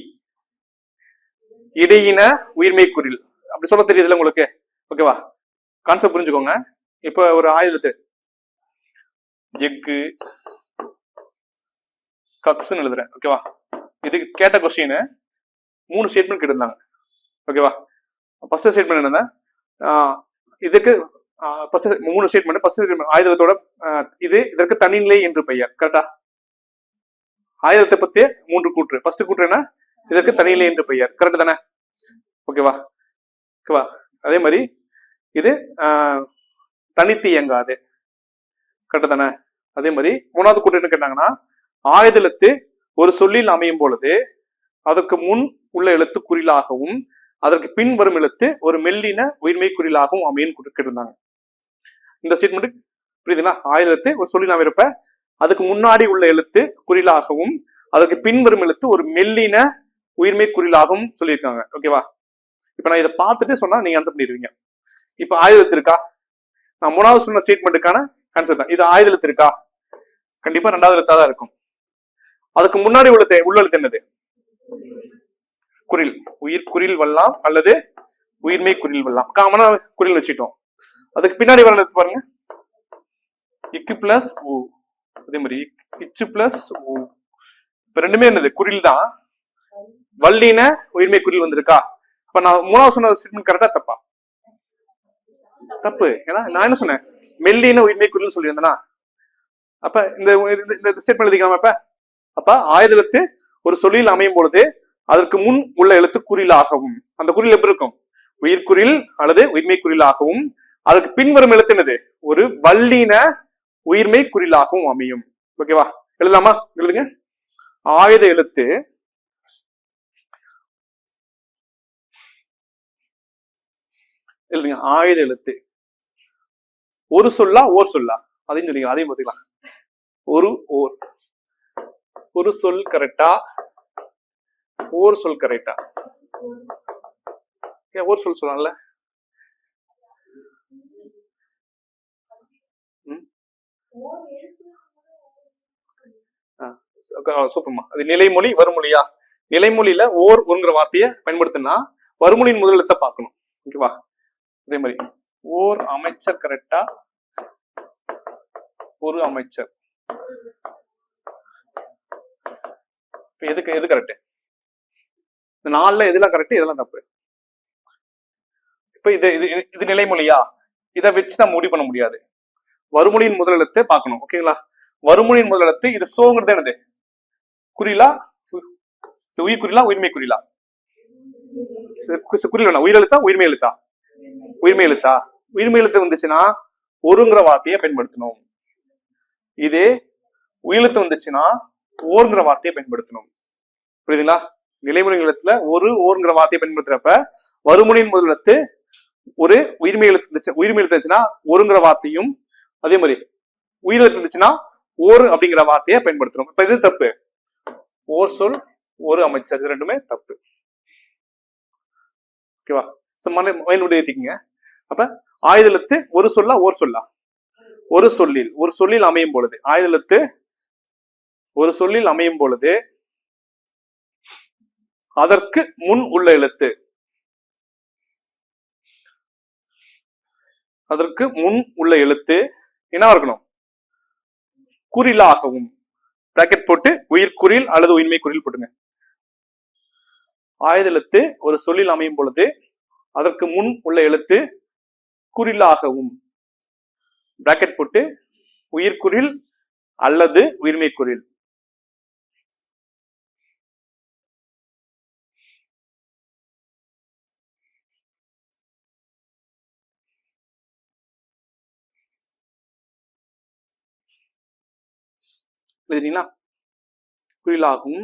இடையின உயிர்மை குறில். அப்படி சொல்ல தெரியுதுல உங்களுக்கு? ஓகேவா? கான்செப்ட் புரிஞ்சுக்கோங்க. இப்ப ஒரு ஆயுதத்து எக்கு கக்ஸ்ன்னு எழுதுறேன். ஓகேவா? இதுக்கு கேட்ட கொஸ்டின் 3 ஸ்டேட்மெண்ட் கேட்டிருந்தாங்க. ஓகேவா? ஃபர்ஸ்ட் ஸ்டேட்மெண்ட் என்னன்னா, இதுக்கு ஃபர்ஸ்ட் 3 ஸ்டேட்மெண்ட். ஃபர்ஸ்ட் ஆயுதத்தோட இது இதற்கு தனிநிலை என்று பெயர். கரெக்டா? ஆயுதத்தை பத்தி 3 கூற்று. ஃபர்ஸ்ட் கூற்று என்ன? இதற்கு தனிநிலை என்று பெயர். கரெக்ட் தானே? ஓகேவா? ஓகேவா? அதே மாதிரி இது தனித்து இயங்காது. கரெக்ட் தானே? அதே மாதிரி 3வது கூற்று என்ன கேட்டாங்கன்னா, ஆயுதெழுத்து ஒரு சொல்லில் அமையும் பொழுது அதற்கு முன் உள்ள எழுத்து குறிலாகவும் அதற்கு பின் வரும் எழுத்து ஒரு மெல்லின உயிர்மை குறிலாகவும் அமையும் கேட்டிருந்தாங்க. இந்த ஸ்டேட்மெண்ட் புரியுதுங்களா? ஆயுதெழுத்து ஒரு சொல்லில் அமைறப்ப அதுக்கு முன்னாடி உள்ள எழுத்து குறிலாகவும் அதற்கு பின் வரும் எழுத்து ஒரு மெல்லின உயிர்மை குறிலாகவும் சொல்லியிருக்காங்க. ஓகேவா? இப்ப நான் இதை பார்த்துட்டு சொன்னா நீங்க ஆன்சர் பண்ணிடுவீங்க. இப்ப ஆயுதெழுத்து இருக்கா? நான் 3வது சொன்ன ஸ்டேட்மெண்ட்டுக்கான ஆன்சர் தான். இது ஆயுதெழுத்து இருக்கா? கண்டிப்பா 2வது எழுத்தா தான் இருக்கும். அதுக்கு முன்னாடி உள்ள எழுத்து என்னது? குறில். உயிர் குறில் வல்லாம் அல்லது உயிர்மை குறில் வல்லாம். காமனா குறில் வச்சுட்டோம். அதுக்கு பின்னாடி வர எழுத்து பாருங்க, இக்கு பிளஸ் ஊ. அதே மாதிரி இச்சு பிளஸ் ஊ. இப்ப ரெண்டுமே என்னது? குறில் தான். வல்லின உயிர்மை குறில் வந்திருக்கா? அப்ப நான் 3வது சொன்ன ஸ்டேட்மெண்ட் கரெக்டா தப்பா? தப்பு. ஏன்னா நான் என்ன சொன்னேன்? மெல்லின உயிர்மை குறில் சொல்லியிருந்தேனா? அப்ப இந்த ஸ்டேட்மெண்ட் எழுதிக்கலாமா? அப்ப ஆயுதெழுத்து ஒரு சொல்லில் அமையும் பொழுது அதற்கு முன் உள்ள எழுத்து குறிலாகவும், அந்த குறில் எப்படி இருக்கும்? உயிர்குறில் அல்லது உயிர்மை குறிலாகவும் அதற்கு பின்வரும் எழுத்து என்னது? ஒரு வல்லின உயிர்மை குறிலாகவும் அமையும். ஓகேவா? எழுதலாமா? எழுதுங்க. ஆயுத எழுத்து எழுதுங்க. ஆயுத எழுத்து ஒரு சொல்லா ஓர் சொல்லா? அதையும் சொல்லுங்க. அதையும் பார்த்துக்கலாம். ஒரு சொல் கரெக்டா? ஓர் சொல் கரெக்டா? ஓர் சொல் சொல்லலாம்ல? சூப்பர்மா. அது நிலைமொழி வருமொழியா? நிலைமொழியில ஓர்ங்கிற வார்த்தையை பயன்படுத்தினா வருமொழியின் முதல் எழுத்தை பார்க்கணும். ஓகேவா? அதே மாதிரி ஓர் அமைச்சர் கரெக்டா? ஒரு அமைச்சர். எது கரெக்ட்? இந்த 4ல எதுலாம் கரெக்ட், இதெல்லாம் தப்பு. இப்ப இது நிலைமொழியா? இதை வச்சு நம்ம முடிவு பண்ண முடியாது. வருமொழியின் முதல் எழுத்தை பார்க்கணும். ஓகேங்களா? வருமொழியின் முதல் எழுத்து இது சோங்கிறது என்னது? குறிலா? உயிர் குறிலா உயிர்மை குறிலா? குறிலா உயிர் எழுத்தா உயிர்மை எழுத்தா? உயிர்மை எழுத்தா? உயிர்மை எழுத்து வந்துச்சுன்னா ஒருங்கிற வார்த்தையை பயன்படுத்தணும். இதே உயிரெழுத்து வந்துச்சுன்னா ஓர்ங்கிற வார்த்தையை பயன்படுத்தணும். புரியுதுங்களா? நிலைமொழி எழுத்துல ஓர்ங்கிற வார்த்தையை பயன்படுத்துறப்ப வருமொழியின் முதல் எழுத்து ஒரு உயிர்மை எழுத்து இருந்துச்சுன்னா ஒருங்கிற வார்த்தையும், அதே மாதிரி உயிரெழுத்து இருந்துச்சுன்னா ஓர் அப்படிங்கிற வார்த்தையை பயன்படுத்தணும். இப்ப இது தப்பு. ஓர் சொல் ஒரு அமைச்சர், இது ரெண்டுமே தப்பு. ஓகேவா? ஏத்திக்கங்க. அப்ப ஆயுதெழுத்து ஒரு சொல்லா ஓர் சொல்லா? ஒரு சொல்லில் அமையும் பொழுது ஆயுதெழுத்து ஒரு சொல்லில் அமையும் பொழுது அதற்கு முன் உள்ள எழுத்து என்ன இருக்கணும்? குறிலாகவும். பிராக்கெட் போட்டு உயிர் குறில் அல்லது உயிர்மை குறில் போட்டுங்க. ஆயுதெழுத்து ஒரு சொல்லில் அமையும் பொழுது அதற்கு முன் உள்ள எழுத்து குறிலாகவும், பிராக்கெட் போட்டு உயிர்குறில் அல்லது உயிர்மை குறில். எழுதுறீங்களா? குறிலாகும்.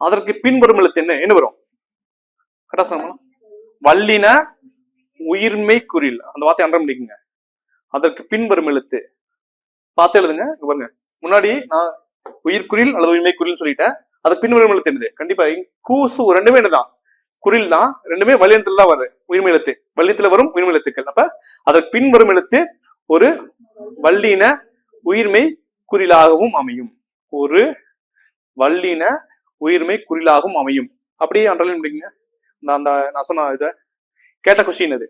அதற்கு பின்வரும் எழுத்து என்ன வரும்? கரெக்டா சொல்லணும். வல்லின உயிர்மை குறில், அந்த வார்த்தை அன்றம் பண்ணிக்கங்க. அதற்கு பின்வரும் எழுத்து பார்த்து எழுதுங்க. பாருங்க, முன்னாடி நான் உயிர்குறில் அல்லது உயிர்மை குறில் சொல்லிட்டேன். அதுக்கு பின்வரும் எழுத்து என்னது? கண்டிப்பா கூசு ரெண்டுமே என்னதான்? குறில் தான். ரெண்டுமே வல்லினத்துல தான் வருது. உயிர்மை எழுத்து வல்லினத்துல வரும் உயிர்மை எழுத்துக்கள். அப்ப அதற்கு பின்வரும் எழுத்து ஒரு வல்லின உயிர்மை குறிலாகவும் அமையும். ஒரு வல்லின உயிர்மை குறிலாகவும் அமையும். அப்படியே அண்டர்லைன் பண்ணிக்கங்க. நான் சொன்ன இத கேட்ட கொஸ்டின் அது.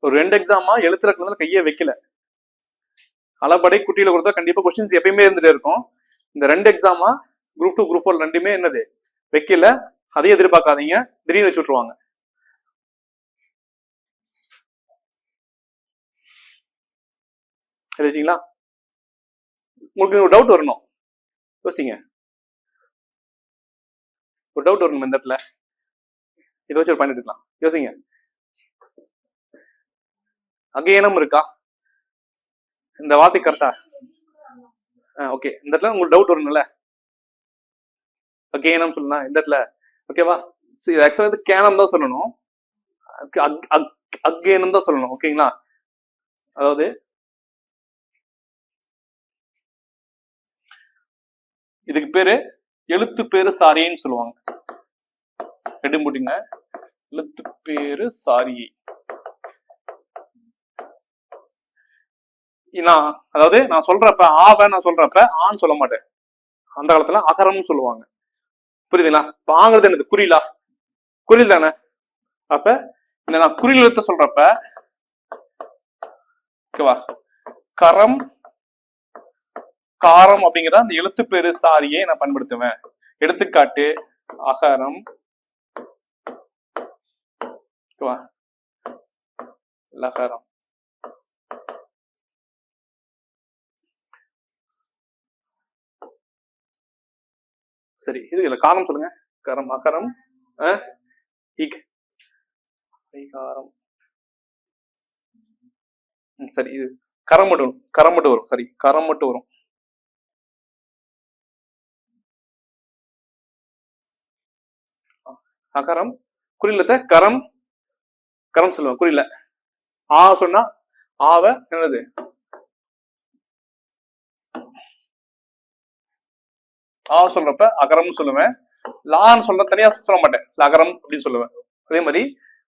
ஒரு 2 எக்ஸாமா எழுத்துல இருக்கிறதுல கையே வைக்கல. அளபடை குட்டியில கொடுத்தா கண்டிப்பா கொஸ்டின்ஸ் எப்பயுமே இருந்துட்டே இருக்கும். இந்த 2 எக்ஸாமா குரூப் 2 குரூப் 4 ரெண்டுமே என்னது வைக்கல. அதையும் எதிர்பார்க்காதீங்க, திடீர்னு வச்சு விட்டுருவாங்க. சரிங்களா? உங்களுக்கு ஒரு டவுட் வரணும், யோசிங்க. ஒரு டவுட் வரணும் இந்த இடத்துல, இதை வச்சு ஒரு பாயிண்ட் எடுக்கலாம். யோசிங்க. அகையனம் இருக்கா? இந்த வார்த்தை கரெக்டா? ஓகே. இந்த இடத்துல உங்களுக்கு டவுட் வரணும்ல, அகையனம் சொல்லலாம் இந்த இடத்துல. ஓகேவா? ஆக்சுவலா கேனம் தான் சொல்லணும், அகையனம் தான் சொல்லணும். ஓகேங்களா? அதாவது இதுக்கு பேரு எழுத்து பேரு சாரின்னு சொல்லுவாங்க. ரெண்டு போட்டீங்க, எழுத்து பேரு சாரியை. அதாவது நான் சொல்றப்ப ஆவ நான் சொல்றப்ப ஆன்னு சொல்ல மாட்டேன். அந்த காலத்துல அகரம்னு சொல்லுவாங்க. புரியுதுங்களா? பாங்கிறது என்னது? குறிலா? குறில் தானே. அப்ப இந்த நான் குறில் எழுத்த சொல்றப்ப ஓகேவா, கரம் காரம் அப்படிங்கிற அந்த எழுத்து பேரு சாரியை நான் பயன்படுத்துவேன். எடுத்துக்காட்டு அகரம், ஓகேவா, லகரம். சரி, இது இல்ல காரம் சொல்லுங்க. கரம், அகரம், காரம். சரி, இது கரம் மட்டும் வரும். சரி, கரம் மட்டும் வரும். அகரம் குறிலத்தை கரம் கரம் சொல்லுவேன். குறில ஆ சொன்னா ஆவ என்னது? ஆ சொல்றப்ப அகரம் சொல்லுவேன். லான்னு சொல்ற தனியா சொல்ல மாட்டேன், லகரம் அப்படின்னு சொல்லுவேன். அதே மாதிரி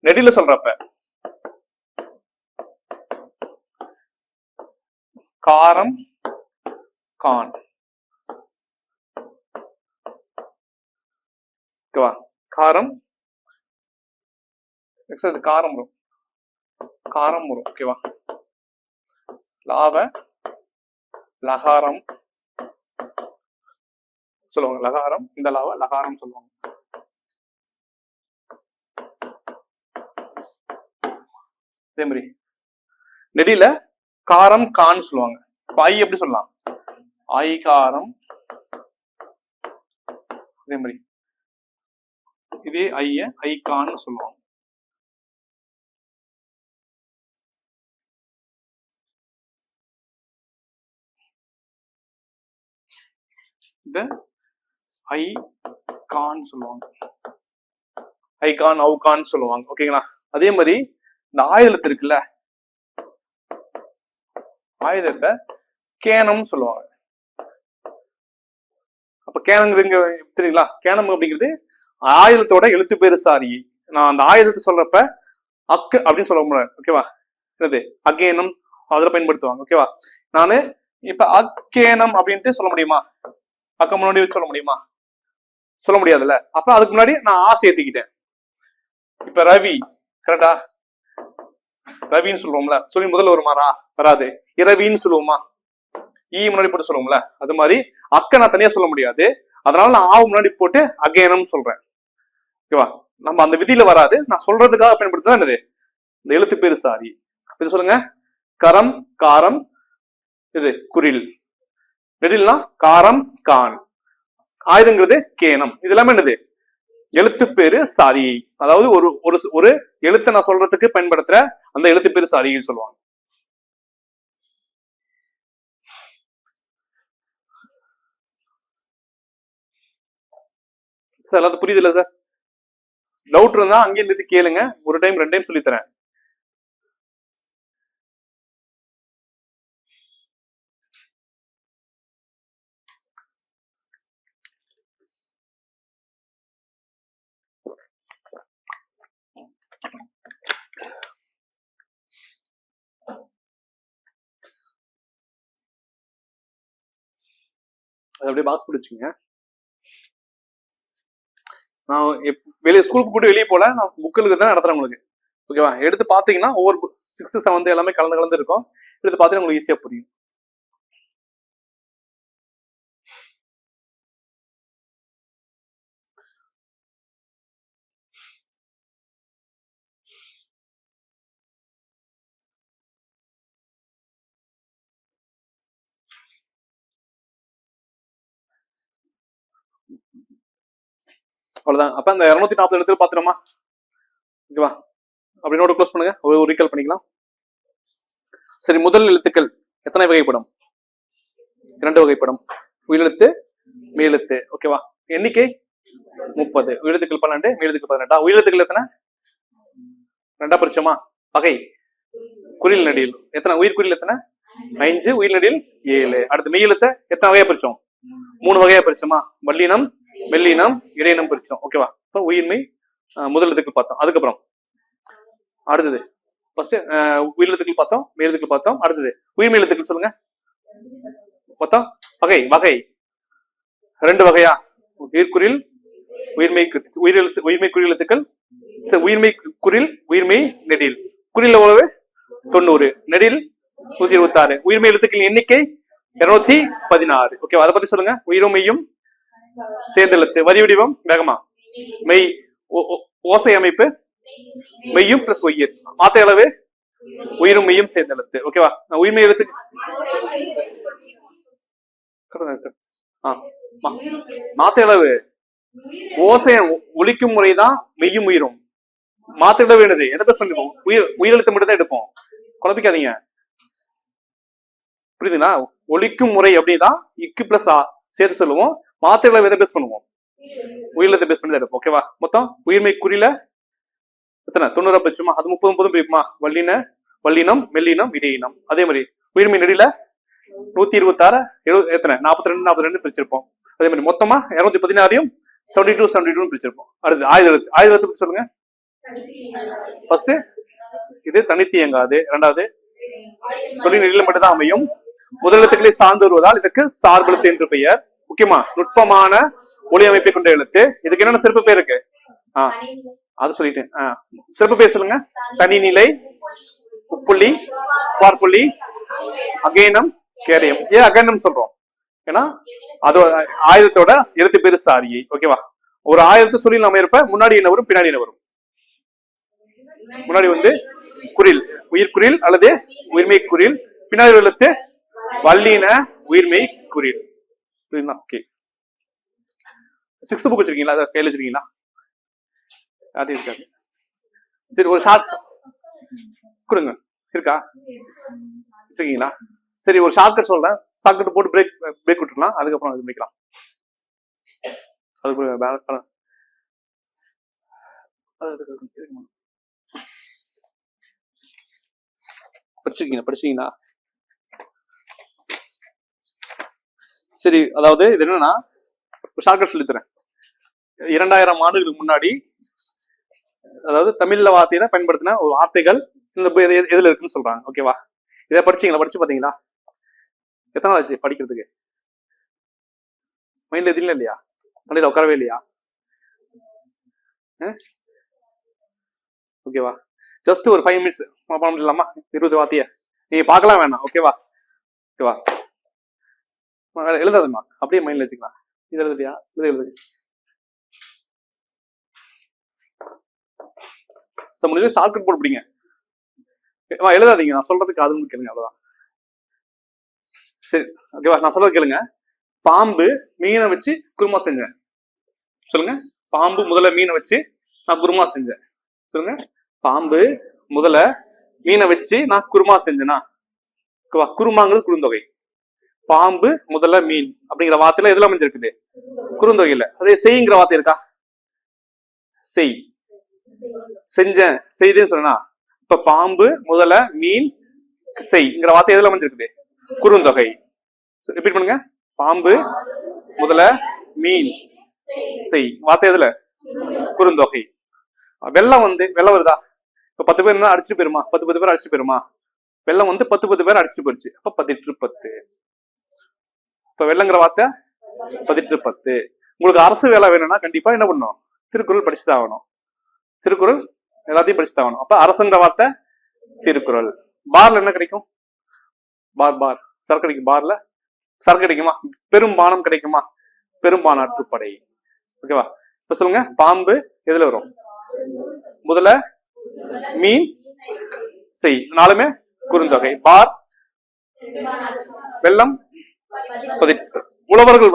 நெடில சொல்றப்ப காரம் கான். ஓகேவா? காரம் காரம் வரும், காரம் வரும். ஓகேவா? லாவ லகாரம் சொல்லுவாங்க. லகாரம், இந்த லாவ லகாரம் சொல்லுவாங்க. அதே மாதிரி நெடில காரம் கான் சொல்லுவாங்க. ஐ எப்படி சொல்லலாம்? ஐ காரம். அதே மாதிரி இதே ஐய ஐ கான் சொல்லுவாங்க. இத ஐ கான் சொல்லுவாங்க. ஐ கான், அவு கான் சொல்லுவாங்க. ஓகேங்களா? அதே மாதிரி இந்த ஆயுதத்தை இருக்குல்ல, ஆயுதத்தை கேனம் சொல்லுவாங்க. அப்ப கேனங்கிறீங்க தெரியுங்களா? கேனம் அப்படிங்கிறது ஆயுதத்தோட எழுத்து பேரு சாரி. நான் அந்த ஆயுதத்தை சொல்றப்ப அக்கு அப்படின்னு சொல்ல முடியாது. ஓகேவா? என்னது அகேனம் அதுல பயன்படுத்துவாங்க. ஓகேவா? நானு இப்ப அக்கேனம் அப்படின்ட்டு சொல்ல முடியுமா? அக்க முன்னாடி வச்சு சொல்ல முடியுமா? சொல்ல முடியாதுல்ல. அப்ப அதுக்கு முன்னாடி நான் ஆ சேர்த்துக்கிட்டேன். இப்ப ரவி, கரெக்டா? ரவின்னு சொல்லுவோம்ல, சொல்லி முதல்ல வருமாறா? வராது. இரவின்னு சொல்லுவோமா? ஈ முன்னாடி போட்டு சொல்லுவோம்ல. அது மாதிரி அக்க நான் தனியா சொல்ல முடியாது, அதனால நான் ஆவு முன்னாடி போட்டு அகேனம் சொல்றேன். ஓகேவா? நம்ம அந்த விதியில வராது, நான் சொல்றதுக்காக பயன்படுத்துதான் என்னது இந்த எழுத்து பேரு சாரி. இது சொல்லுங்க. கரம் காரம், இது குறில். நெடில்னா காரம் கான், ஆயுதங்கிறது கேனம். இது எல்லாமே என்னது எழுத்து பேரு சாரியை. அதாவது ஒரு ஒரு ஒரு எழுத்தை நான் சொல்றதுக்கு பயன்படுத்துற அந்த எழுத்து பேரு சாரியை சொல்லுவாங்க. சார் அது புரியுது இல்ல சார்? டவுட் இருந்தா அங்கே இருந்து கேளுங்க, ஒரு டைம் 2 டைம் சொல்லித்தரேன். அது அப்படியே பாக்ஸ் பிடிச்சிங்க. நான் வெளியே ஸ்கூலுக்கு போட்டு வெளியே போல, நான் புக்கில் தான் நடத்துறேன் உங்களுக்கு. ஓகேவா? எடுத்து பாத்தீங்கன்னா ஒவ்வொரு 6th 7th எல்லாமே கலந்து இருக்கும். எடுத்து பார்த்தீங்கன்னா உங்களுக்கு ஈஸியா புரியும். அவ்வளவுதான். அப்ப அந்த 240 எழுத்துல பாத்துறோமா? ஓகேவா? அப்படி நோட் க்ளோஸ் பண்ணுங்க, ஒரு ரீகால் பண்ணிக்கலாம். சரி, முதல் எழுத்துக்கள் எத்தனை வகைப்படும்? 2 வகைப்படும். உயிரெழுத்து, மெய்யெழுத்து. ஓகேவா? எண்ணிக்கை 30. உயிரெழுத்துக்கள் 12, மெய்யெழுத்துக்கள் 18. உயிரெழுத்துக்கள் எத்தனை? 2 பிரிச்சோமா? வகை குறில் நடில் எத்தனை? உயிர் குறில் எத்தனை? 5. உயிர் நடில் 7. அடுத்து மெய்யெழுத்த எத்தனை வகையா பிரிச்சோம்? 3 வகையா பிரிச்சோமா? வல்லினம், மெல்லினம், இடையினம் பிரிச்சோம். ஓகேவா? இப்போ உயிர்மை முதல் எழுத்துக்கள் பார்த்தோம். அதுக்கப்புறம் அடுத்தது ஃபர்ஸ்ட் உயிரெழுத்துக்கள் பார்த்தோம், மெய்யெழுத்துக்கள் பார்த்தோம். அடுத்தது உயிர்மை எழுத்துக்கள் சொல்லுங்க பார்த்தோம். வகை 2 வகையா? உயிர்குறில், உயிர்மை குறில் எழுத்துக்கள். உயிர்மை குறில், உயிர்மை நெடில். குறில் எவ்வளவு? 90. நெடில் 126. உயிர்மை எழுத்துக்கள் எண்ணிக்கை 216. ஓகேவா? அதை பத்தி சொல்லுங்க. உயிரும் மெய்யும் சேர்ந்தெழுத்து. வரி வடிவம் வேகமா. மெய் ஓசை அமைப்பு மெய்யும் பிளஸ் ஒய்யர். மாத்த அளவு உயிரும் மெய்யும் சேர்ந்தெழுத்து. ஓகேவா? உயிர்மை எழுத்து மாத்த அளவு ஓசை ஒலிக்கும் முறைதான் மெய்யும் உயிரும். மாத்த அளவு என்னது? எதை பேஸ் பண்ணிருப்போம்? உயிரெழுத்து மட்டும் தான் எடுப்போம். குழப்பிக்காதீங்க. புரியுதுங்களா? ஒலிக்கும் முறை அப்படிதான் இக்கு பிளஸ் ஆ சேர்த்து சொல்லுவோம். மாத்திரை எதை பேஸ் பண்ணுவோம்? உயிரிழத்தை பேஸ் பண்ணி தான் எடுப்போம். ஓகேவா? மொத்தம் உயிர்மை குறியில எத்தனை? 90 பிரிச்சுமா? அது 30 பிரிக்குமா? வல்லினம், மெல்லினம், இடையினம். அதே மாதிரி உயிர்மை நெடில 126 எத்தனை? 42 பிரிச்சிருப்போம். அதே மாதிரி மொத்தமா 216 72 பிரிச்சிருப்போம். அடுத்து ஆயுத பத்தி சொல்லுங்க. ஃபர்ஸ்ட் இது தனித்து இயங்காது. 2வது சொல்லி நெடில மட்டும் தான் அமையும். முதலெழுத்துக்களை சார்ந்து வருவதால் இதற்கு சார்பெழுத்து என்று பெயர். முக்கியமா நுட்பமான ஒளி அமைப்பை கொண்ட எழுத்து. இதுக்கு என்னென்ன சிறப்பு பேர் இருக்கு? அது சொல்லிட்டேன். சிறப்பு பேர் சொல்லுங்க. தனிநிலை, உப்புள்ளி, பார்ப்புள்ளி, அகேனம், கேடயம். ஏன் அகேனம் சொல்றோம்? ஏன்னா அது ஆயுதத்தோட எழுத்து பேரு சாரியை. ஓகேவா? ஒரு ஆயுதத்தை சொல்லி நம்ம இருப்ப முன்னாடி என்ன வரும், பின்னாடி என்ன வரும்? முன்னாடி குறில், உயிர்குறில் அல்லது உயிர்மை குறில். பின்னாடி எழுத்து வல்லின உயிர்மை குறில். ஓகே. 6th புக் வச்சிருக்கீங்களா? கையில் வச்சிருக்கீங்களா? இருக்காது. சரி, ஒரு ஷார்ட் கொடுங்க. இருக்கா? வச்சிருக்கீங்களா? சரி, ஒரு ஷார்ட் கட் சொல்றேன். ஷார்ட் கட் போட்டு பிரேக் விட்டுக்கலாம். அதுக்கப்புறம் அது முடிக்கலாம். படிச்சீங்களா? சரி, அதாவது இது என்னன்னா ஷார்ட்கட் சொல்லித்தரேன். 2000 ஆண்டுகளுக்கு முன்னாடி, அதாவது தமிழ்ல வார்த்தையில பயன்படுத்தின ஒரு வார்த்தைகள் இந்த எதுல இருக்குன்னு சொல்றாங்க. ஓகேவா? இதை படிச்சீங்களா? படிச்சு பாத்தீங்களா? எத்தனை ஆச்சு படிக்கிறதுக்கு? மைண்ட்ல எதுவும் இல்லையா? மண்டையில உட்காரவே இல்லையா? ஓகேவா? ஜஸ்ட் ஒரு 5 minutes பண்ண முடியலாமா? 20 வார்த்தைய நீங்க பார்க்கலாம் வேணாம். ஓகேவா? ஓகேவா? எழுதாதுமா, அப்படியே மைண்ட்ல வச்சுக்கலாம். இது எழுதுறியா? இது எழுது. முடிஞ்ச ஷார்ட்கட் போட்டு பிடிங்க. எழுதாதீங்க, நான் சொல்றது காதுன்னு கேளுங்க. அவ்வளவுதான். சரி, ஓகேவா? நான் சொல்றது கேளுங்க. பாம்பு மீனை வச்சு குருமா செஞ்சேன். சொல்லுங்க. பாம்பு முதல்ல மீனை வச்சு நான் குருமா செஞ்சேன். சொல்லுங்க, பாம்பு முதல்ல மீனை வச்சு நான் குருமா செஞ்சேனா? குருமாங்கிறது குறுந்தொகை. பாம்பு முதல்ல மீன் அப்படிங்கிற வார்த்தையில எதுல அமைஞ்சிருக்குது? குறுந்தொகையில. அதே செய்ங்கிற வார்த்தை இருக்கா? செய், செஞ்சேன், செய்தேன்னு சொன்னா. இப்ப பாம்பு முதல்ல மீன் செய்ங்கிற வார்த்தை எதுல அமைஞ்சிருக்குது? குறுந்தொகை. ரிப்பீட் பண்ணுங்க. பாம்பு முதல்ல மீன் செய் வார்த்தை எதுல? குறுந்தொகை. வெள்ளம் வெள்ளம் வருதா? இப்ப 10 பேர் இருந்தா அடிச்சுட்டு போயிருமா? 10 பேர் அடிச்சுட்டு போயிருமா? வெள்ளம் 10 பேர் அடிச்சுட்டு போயிடுச்சு. அப்ப 18 இப்ப வெள்ளங்கிற வார்த்தை 18. உங்களுக்கு அரசு வேலை வேணும்னா கண்டிப்பா என்ன பண்ணும்? திருக்குறள் படிச்சுதான் ஆகணும். திருக்குறள் எல்லாத்தையும் படிச்சுதான் ஆகணும். அப்ப அரசுங்கிற வார்த்தை திருக்குறள். பார்ல என்ன கிடைக்கும்? பார் சரக்கு கிடைக்கும். பார்ல சரக்கு கிடைக்குமா? பெரும்பானம் கிடைக்குமா? பெரும்பானாற்றுப்படை. ஓகேவா? இப்ப சொல்லுங்க, பாம்பு எதுல வரும்? முதல்ல மீன் செய், நாலுமே குறுந்தொகை. பார், வெள்ளம், உழவர்கள்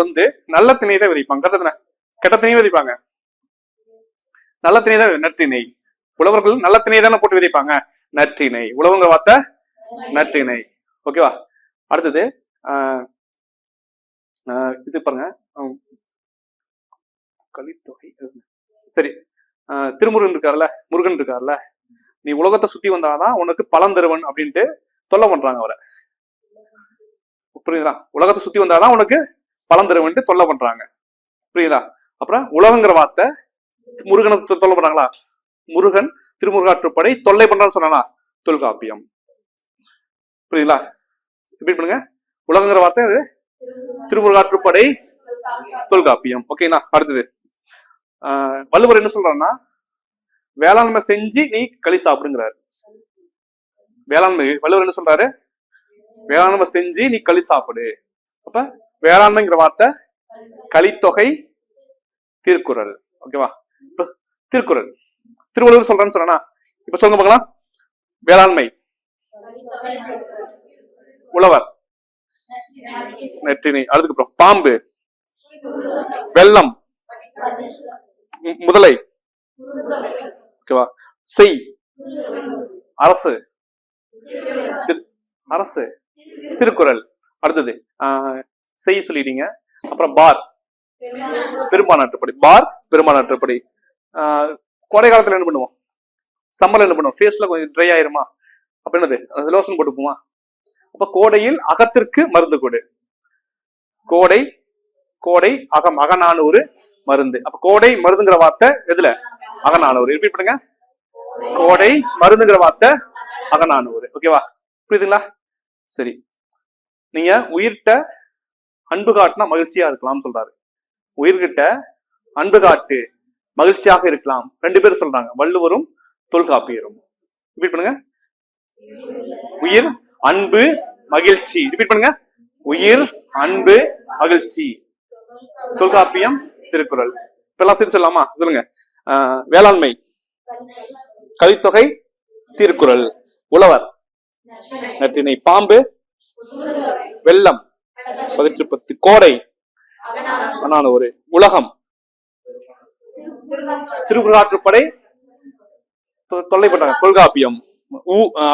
நல்ல திணை தான் விதைப்பாங்க. கெட்ட திணை விதைப்பாங்க. நல்ல திணை தான் நற்றிணை. உழவர்கள் நல்ல திணை தானே போட்டு விதைப்பாங்க. நற்றிணை. உழவுங்க வார்த்தை நற்றிணை. ஓகேவா? அடுத்தது இது பாருங்க, கலித்தொகை. சரி, திருமுருகன் முருகன் இருக்காருல்ல, நீ உலகத்தை சுத்தி வந்தாதான் உனக்கு பலன் தருவன் அப்படின்ட்டு தொல்லை பண்றாங்க அவரை. புரியுதா? உலகத்தை சுத்தி வந்தாதான் உனக்கு பலன் தருவன்ட்டு தொல்லை பண்றாங்க. புரியுதா? அப்புறம் உலகங்கிற வார்த்தை முருகனை தொல்லை பண்றாங்களா? முருகன் திருமுருகாற்றுப்படை தொல்லை பண்றான்னு சொன்னா தொல்காப்பியம். புரியுதுங்களா? ரிப்பீட் பண்ணுங்க. உலகங்கிற வார்த்தை அது திருமுருகாற்றுப்படை தொல்காப்பியம். ஓகேங்களா? அடுத்தது வள்ளுவர் என்ன சொல்றாருன்னா, வேளாண்மை செஞ்சு நீ களி சாப்பிடுங்கிறாரு. வேளாண்மை வள்ளுவர் என்ன சொல்றாரு? வேளாண்மை செஞ்சு நீ களி சாப்பிடு. அப்ப வேளாண்மைங்கிற வார்த்தை கலித்தொகை திருக்குறள். ஓகேவா? இப்ப திருக்குறள் திருவள்ளுவர் சொல்றேன்னு சொன்னா, இப்ப சொல்லுங்க பார்க்கலாம். வேளாண்மை, உழவர், நெற்றினை. அதுக்கப்புறம் பாம்பு, வெள்ளம், முதலை. ஓகேவா? செய், அரசு, அரசு, திருக்குறள். அடுத்தது செய் சொல்லிட்டீங்க. அப்புறம் பார், பெரும்பானாற்றுப்படை. பார், பெரும்பானாற்றுப்படை. கோடை காலத்துல என்ன பண்ணுவோம்? சம்மர்ல என்ன பண்ணுவோம்? ஃபேஸ்ல கொஞ்சம் ட்ரை ஆயிருமா? அப்ப என்னது? லோஷன் போட்டுப்போமா? அப்ப கோடையில் அகத்திற்கு மருந்து கொடு. கோடை, கோடை அகம், அகநானூறு மருந்து. அப்ப கோடை மருந்துங்கிற வார்த்தை எதுல? அகநானூறு. ரிப்பீட் பண்ணுங்க. கோடை மருந்துங்கிற வார்த்தை அகநானூறு. ஓகேவா? புரியுதுங்களா? சரி, நீங்க உயிர்கிட்ட அன்பு காட்டினா மகிழ்ச்சியா இருக்கலாம் சொல்றாரு. உயிர்கிட்ட அன்பு காட்டு, மகிழ்ச்சியாக இருக்கலாம். 2 பேரும் சொல்றாங்க, வள்ளுவரும் தொல்காப்பியரும். ரிப்பீட் பண்ணுங்க. உயிர், அன்பு, மகிழ்ச்சி. ரிப்பீட் பண்ணுங்க. உயிர், அன்பு, மகிழ்ச்சி. தொல்காப்பியம், திருக்குறள். இப்பெல்லாம் சேர்த்து சொல்லலாமா? சொல்லுங்க. வேளாண்மை, கலித்தொகை, திருக்குறள். உழவர், நற்றிணை. பாம்பு, வெள்ளம், 18. கோடை, அகநானூறு. உலகம், திருமுருகாற்றுப்படை, தொல்லை பண்றாங்க, தொல்காப்பியம்.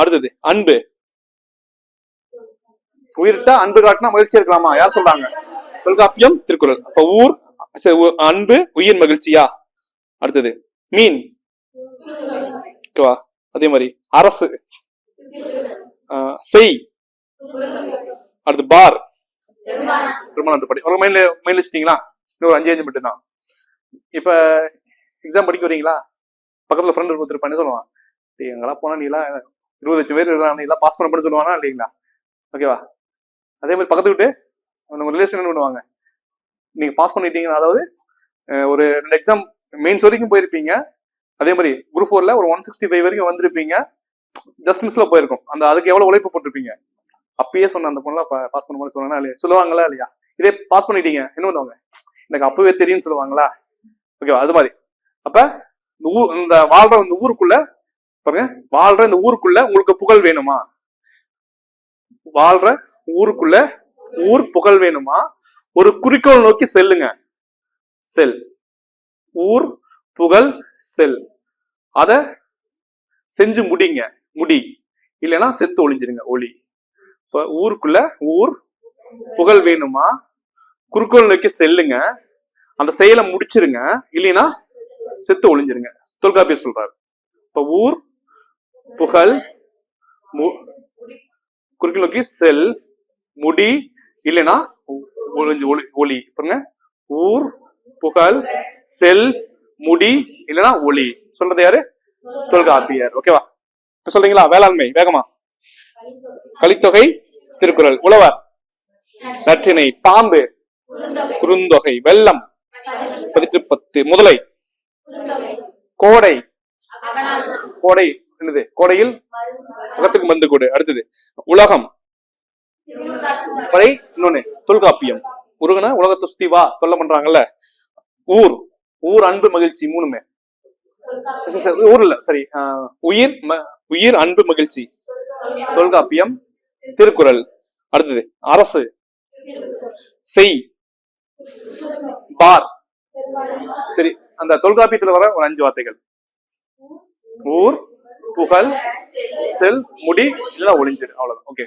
அடுத்தது அன்பு, உயிர்ட்ட அன்பு காட்டினா மகிழ்ச்சியா இருக்கலாமா? யார் சொல்றாங்க? தொல்காப்பியம், திருக்குறள். அப்ப ஊர், அன்பு, உயிர், மகிழ்ச்சியா? அடுத்தது மீன். ஓகேவா? அதே மாதிரி அரசு, செய். அடுத்து பார், பெரும்பாலாற்றுப்படை. மைண்ட் வச்சிட்டீங்களா? இன்னும் 5 மட்டும் தான். இப்ப எக்ஸாம் படிக்க வரீங்களா? பக்கத்துல ஃப்ரெண்ட் ஒருத்தர் பண்ணி சொல்லுவான், எங்கெல்லாம் போனா நீ எல்லாம் 20 லட்சம் பேர் நீ எல்லாம் பாஸ் பண்ண சொல்லுவானா இல்லைங்களா? ஓகேவா? அதே மாதிரி பக்கத்து விட்டு உங்க ரிலேஷன் என்ன பண்ணுவாங்க, நீங்க பாஸ் பண்ணிட்டீங்கன்னா, அதாவது ஒரு 2 எக்ஸாம் மெயின்ஸ் வரைக்கும் போயிருப்பீங்க. அதே மாதிரி குரூப் 4ல ஒரு 165 வரைக்கும் வந்திருப்பீங்க. ஜஸ்ட் மிஸ்ல போயிருக்கும். அதுக்கு எவ்வளவு உழைப்பு போட்டிருப்பீங்க. அப்பயே சொன்ன அந்த பொண்ணு பாஸ் பண்ண மாதிரி சொன்னா இல்லையா? சொல்லுவாங்களா இல்லையா? இதே பாஸ் பண்ணிட்டீங்க என்ன பண்ணுவாங்க? எனக்கு அப்பவே தெரியும்னு சொல்லுவாங்களா? ஓகேவா? அது மாதிரி. அப்ப இந்த வாழ்ற இந்த ஊருக்குள்ள பாருங்க, வாழ்ற இந்த ஊருக்குள்ள உங்களுக்கு புகழ் வேணுமா? வாழ்ற ஊருக்குள்ள ஊர் புகழ் வேணுமா? ஒரு குறிக்கோள் நோக்கி செல்லுங்க. செல். ஊர் புகழ் செல். அத செஞ்சு முடிங்க, முடி, இல்லைன்னா செத்து ஒளிஞ்சிருங்க, ஒளி. இப்ப ஊருக்குள்ள ஊர் புகழ் வேணுமா, குறுக்கோள் நோக்கி செல்லுங்க, அந்த செயலை முடிச்சிருங்க, இல்லைன்னா செத்து ஒளிஞ்சிருங்க. தொல்காப்பியர் சொல்றாரு. இப்ப ஊர் புகழ் குறுக்கோள் நோக்கி செல், முடி, இல்லைன்னா ஒளிஞ்சு ஒளி. பாருங்க, ஊர் புகழ் செல், முடி, இல்லைன்னா ஒளி. சொல்றது யாரு? தொல்காப்பியர். ஓகேவா? இப்ப சொல்றீங்களா? வேளாண்மை வேகமா. கலித்தொகை திருக்குறள். உழவர் நற்றிணை. பாம்பு குறுந்தொகை. வெள்ளம் 10. முதலை. கோடை. கோடை என்னது? கோடையில் முகத்துக்கு மருந்து கொடு. அடுத்தது உலகம். இன்னொன்னு தொல்காப்பியம். முருகனை உலகத்தை சுத்தி வா தொல்லை பண்றாங்கல்ல. ஊர். ஊர் அன்பு மகிழ்ச்சி. மூணுமே ஊர் இல்ல, சரி. உயிர் உயிர் அன்பு மகிழ்ச்சி தொல்காப்பியம். திருக்குறள். அடுத்தது அரசு. செய், பார். சரி, அந்த தொல்காப்பியத்துல வர ஒரு 5 வார்த்தைகள். ஊர் புகழ் செல், முடி, இல்லைன்னா ஒளிஞ்சிரு. அவ்வளவுதான். ஓகே.